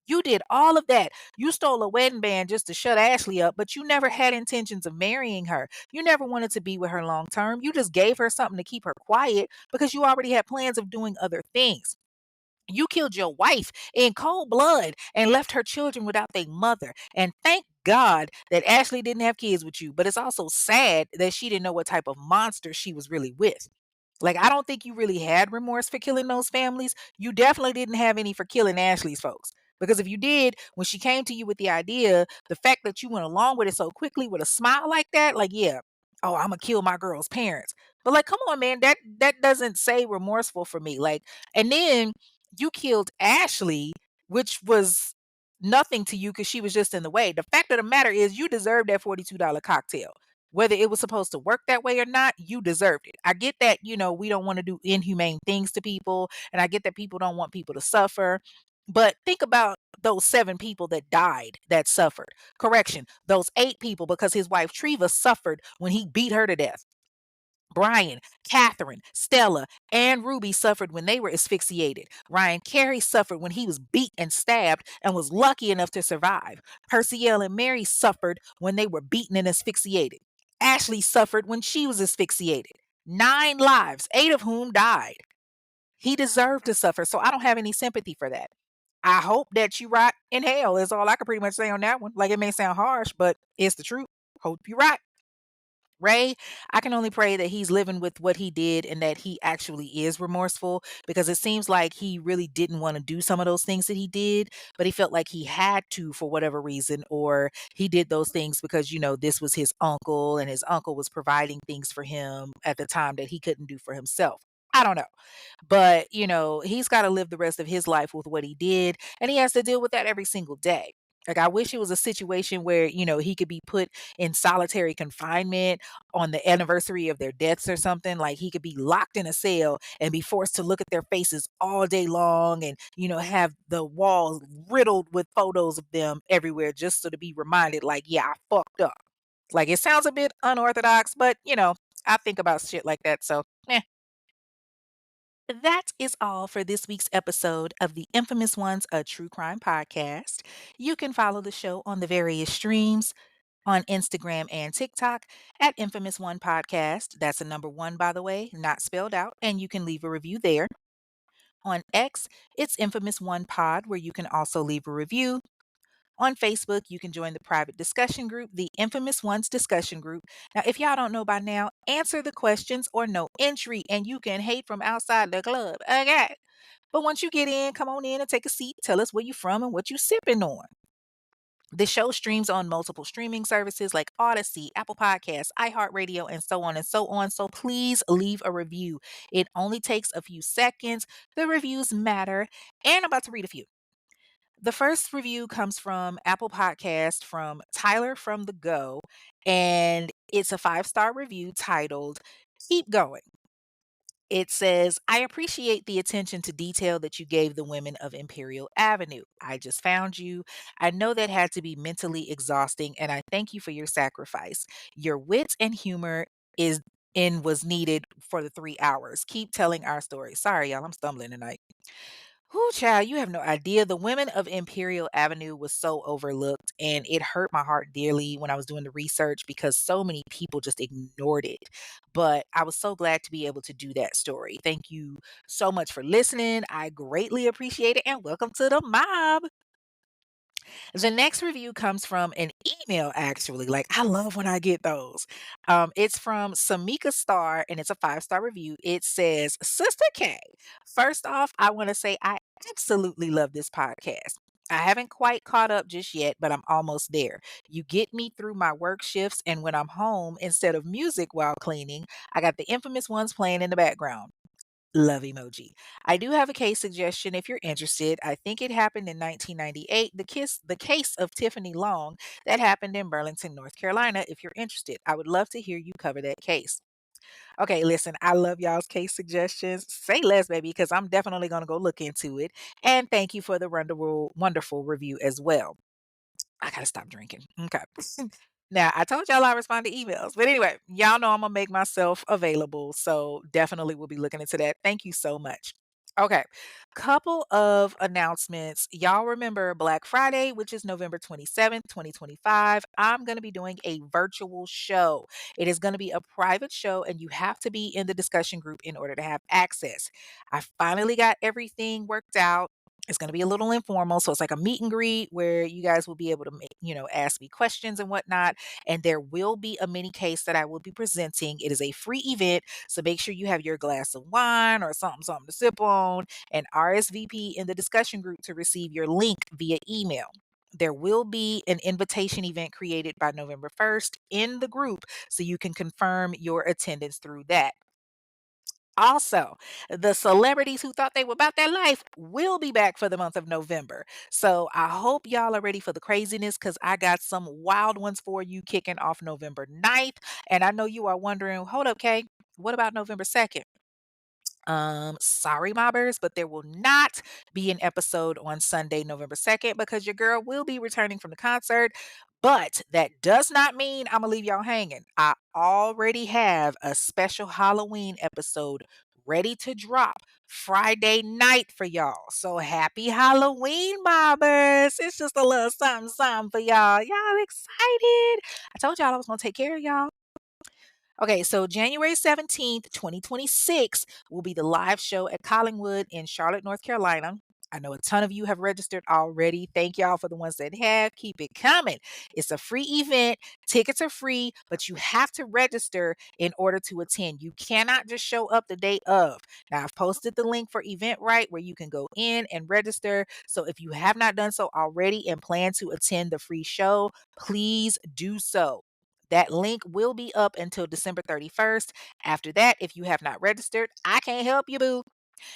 You did all of that. You stole a wedding band just to shut Ashley up, but you never had intentions of marrying her. You never wanted to be with her long term. You just gave her something to keep her quiet because you already had plans of doing other things. You killed your wife in cold blood and left her children without their mother. And thank God that Ashley didn't have kids with you. But it's also sad that she didn't know what type of monster she was really with. Like, I don't think you really had remorse for killing those families. You definitely didn't have any for killing Ashley's folks. Because if you did, when she came to you with the idea, the fact that you went along with it so quickly with a smile like that, like, yeah, "Oh, Imma kill my girl's parents." But, like, come on, man, that doesn't say remorseful for me, like, and then you killed Ashley, which was nothing to you because she was just in the way. The fact of the matter is you deserved that $42 cocktail. Whether it was supposed to work that way or not, you deserved it. I get that, we don't wanna do inhumane things to people, and I get that people don't want people to suffer, but think about those 7 people that died that suffered. Correction, those 8 people because his wife Treva suffered when he beat her to death. Brian, Catherine, Stella, and Ruby suffered when they were asphyxiated. Ryan Carey suffered when he was beat and stabbed and was lucky enough to survive. Perciel and Mary suffered when they were beaten and asphyxiated. Ashley suffered when she was asphyxiated. 9 lives, 8 of whom died. He deserved to suffer, so I don't have any sympathy for that. I hope that you rot in hell is all I can pretty much say on that one. Like, it may sound harsh, but it's the truth. Hope you right. Ray, I can only pray that he's living with what he did and that he actually is remorseful because it seems like he really didn't want to do some of those things that he did, but he felt like he had to for whatever reason, or he did those things because, this was his uncle and his uncle was providing things for him at the time that he couldn't do for himself. I don't know. But, he's got to live the rest of his life with what he did, and he has to deal with that every single day. Like, I wish it was a situation where, he could be put in solitary confinement on the anniversary of their deaths or something. Like, he could be locked in a cell and be forced to look at their faces all day long and, have the walls riddled with photos of them everywhere just so to be reminded, like, yeah, I fucked up. Like, it sounds a bit unorthodox, but, I think about shit like that. So, that is all for this week's episode of the Infamous Ones, a true crime podcast. You can follow the show on the various streams on Instagram and TikTok at Infamous One Podcast. That's a number one, by the way, not spelled out, and you can leave a review there. On X, it's Infamous One Pod, where you can also leave a review. On Facebook, you can join the private discussion group, the Infamous Ones discussion group. Now, if y'all don't know by now, answer the questions or no entry, and you can hate from outside the club. Okay. But once you get in, come on in and take a seat. Tell us where you from and what you sipping on. The show streams on multiple streaming services like Odyssey, Apple Podcasts, iHeartRadio, and so on and so on. So please leave a review. It only takes a few seconds. The reviews matter. And I'm about to read a few. The first review comes from Apple Podcast from Tyler from the Go, and it's a 5-star review titled Keep Going. It says, I appreciate the attention to detail that you gave the women of Imperial Avenue. I just found you. I know that had to be mentally exhausting, and I thank you for your sacrifice. Your wit and humor is was needed for the 3 hours. Keep telling our story. Sorry, y'all, I'm stumbling tonight. Whoo, child, you have no idea. The women of Imperial Avenue was so overlooked, and it hurt my heart dearly when I was doing the research because so many people just ignored it. But I was so glad to be able to do that story. Thank you so much for listening. I greatly appreciate it, and welcome to the mob. The next review comes from an email, actually. Like, I love when I get those. It's from Samika Star, and it's a 5-star review. It says, Sister K, first off, I want to say I absolutely love this podcast. I haven't quite caught up just yet, but I'm almost there. You get me through my work shifts, and when I'm home, instead of music while cleaning, I got the infamous ones playing in the background. Love emoji. I do have a case suggestion if you're interested. I think it happened in 1998. The case of Tiffany Long that happened in Burlington, North Carolina. If you're interested, I would love to hear you cover that case. Okay, listen, I love y'all's case suggestions. Say less, baby, because I'm definitely going to go look into it. And thank you for the wonderful review as well. I gotta stop drinking. Okay. Now, I told y'all I respond to emails, but anyway, y'all know I'm gonna make myself available, so definitely we'll be looking into that. Thank you so much. Okay, couple of announcements. Y'all remember Black Friday, which is November 27th, 2025. I'm going to be doing a virtual show. It is going to be a private show, and you have to be in the discussion group in order to have access. I finally got everything worked out. It's going to be a little informal. So it's like a meet and greet where you guys will be able to, ask me questions and whatnot. And there will be a mini case that I will be presenting. It is a free event. So make sure you have your glass of wine or something to sip on and RSVP in the discussion group to receive your link via email. There will be an invitation event created by November 1st in the group so you can confirm your attendance through that. Also, the celebrities who thought they were about their life will be back for the month of November. So I hope y'all are ready for the craziness because I got some wild ones for you kicking off November 9th. And I know you are wondering, hold up, Kay, what about November 2nd? Sorry, mobbers, but there will not be an episode on Sunday, November 2nd, because your girl will be returning from the concert. But that does not mean I'm gonna leave y'all hanging. I already have a special Halloween episode ready to drop Friday night for y'all. So happy Halloween, mobbers. It's just a little something, something for y'all. Y'all excited? I told y'all I was gonna take care of y'all. Okay, so January 17th, 2026 will be the live show at Collingwood in Charlotte, North Carolina. I know a ton of you have registered already. Thank y'all for the ones that have. Keep it coming. It's a free event. Tickets are free, but you have to register in order to attend. You cannot just show up the day of. Now, I've posted the link for Eventbrite where you can go in and register. So if you have not done so already and plan to attend the free show, please do so. That link will be up until December 31st. After that, if you have not registered, I can't help you, boo.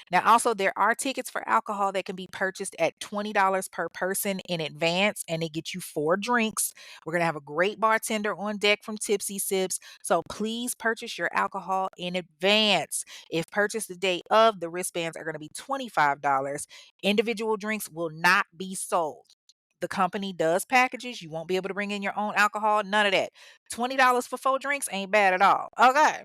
Now, also, there are tickets for alcohol that can be purchased at $20 per person in advance, and it gets you 4 drinks. We're going to have a great bartender on deck from Tipsy Sips, so please purchase your alcohol in advance. If purchased the day of, the wristbands are going to be $25. Individual drinks will not be sold. The company does packages. You won't be able to bring in your own alcohol. None of that. $20 for 4 drinks ain't bad at all. Okay.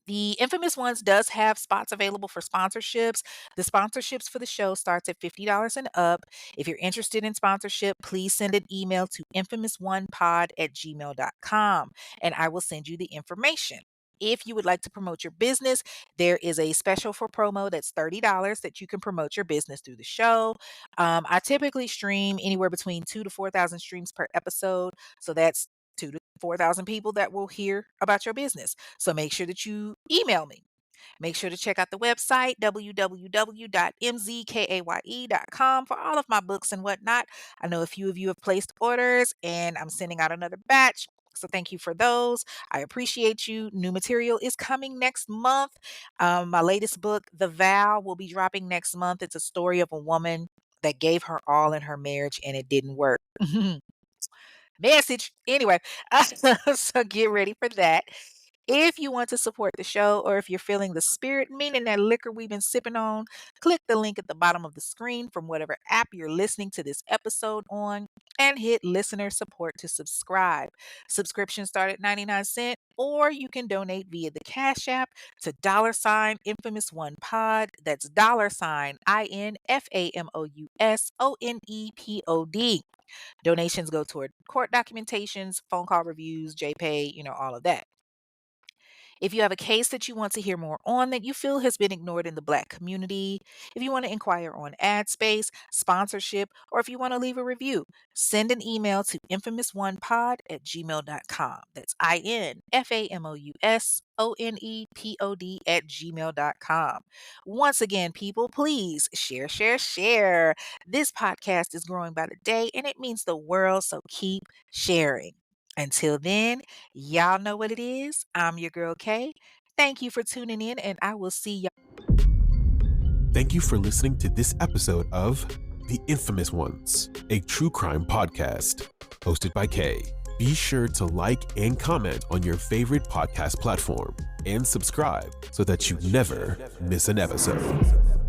The Infamous Ones does have spots available for sponsorships. The sponsorships for the show starts at $50 and up. If you're interested in sponsorship, please send an email to infamous1pod@gmail.com and I will send you the information. If you would like to promote your business, there is a special for promo that's $30 that you can promote your business through the show. I typically stream anywhere between 2 to 4,000 streams per episode. So that's 2 to 4,000 people that will hear about your business. So make sure that you email me. Make sure to check out the website, www.mzkaye.com, for all of my books and whatnot. I know a few of you have placed orders and I'm sending out another batch. So thank you for those. I appreciate you. New material is coming next month. My latest book, The Vow, will be dropping next month. It's a story of a woman that gave her all in her marriage and it didn't work. Message. Anyway, so get ready for that. If you want to support the show or if you're feeling the spirit, meaning that liquor we've been sipping on, click the link at the bottom of the screen from whatever app you're listening to this episode on and hit listener support to subscribe. Subscriptions start at 99 cents or you can donate via the Cash App to $infamous one pod. That's $INFAMOUSONEPOD. Donations go toward court documentations, phone call reviews, JPay, all of that. If you have a case that you want to hear more on that you feel has been ignored in the Black community, if you want to inquire on ad space, sponsorship, or if you want to leave a review, send an email to infamous1pod@gmail.com. That's INFAMOUSONEPOD@gmail.com. Once again, people, please share, share, share. This podcast is growing by the day and it means the world, so keep sharing. Until then, y'all know what it is. I'm your girl Kay. Thank you for tuning in, and I will see y'all. Thank you for listening to this episode of The Infamous Ones, a true crime podcast hosted by Kay. Be sure to like and comment on your favorite podcast platform and subscribe so that you never miss an episode.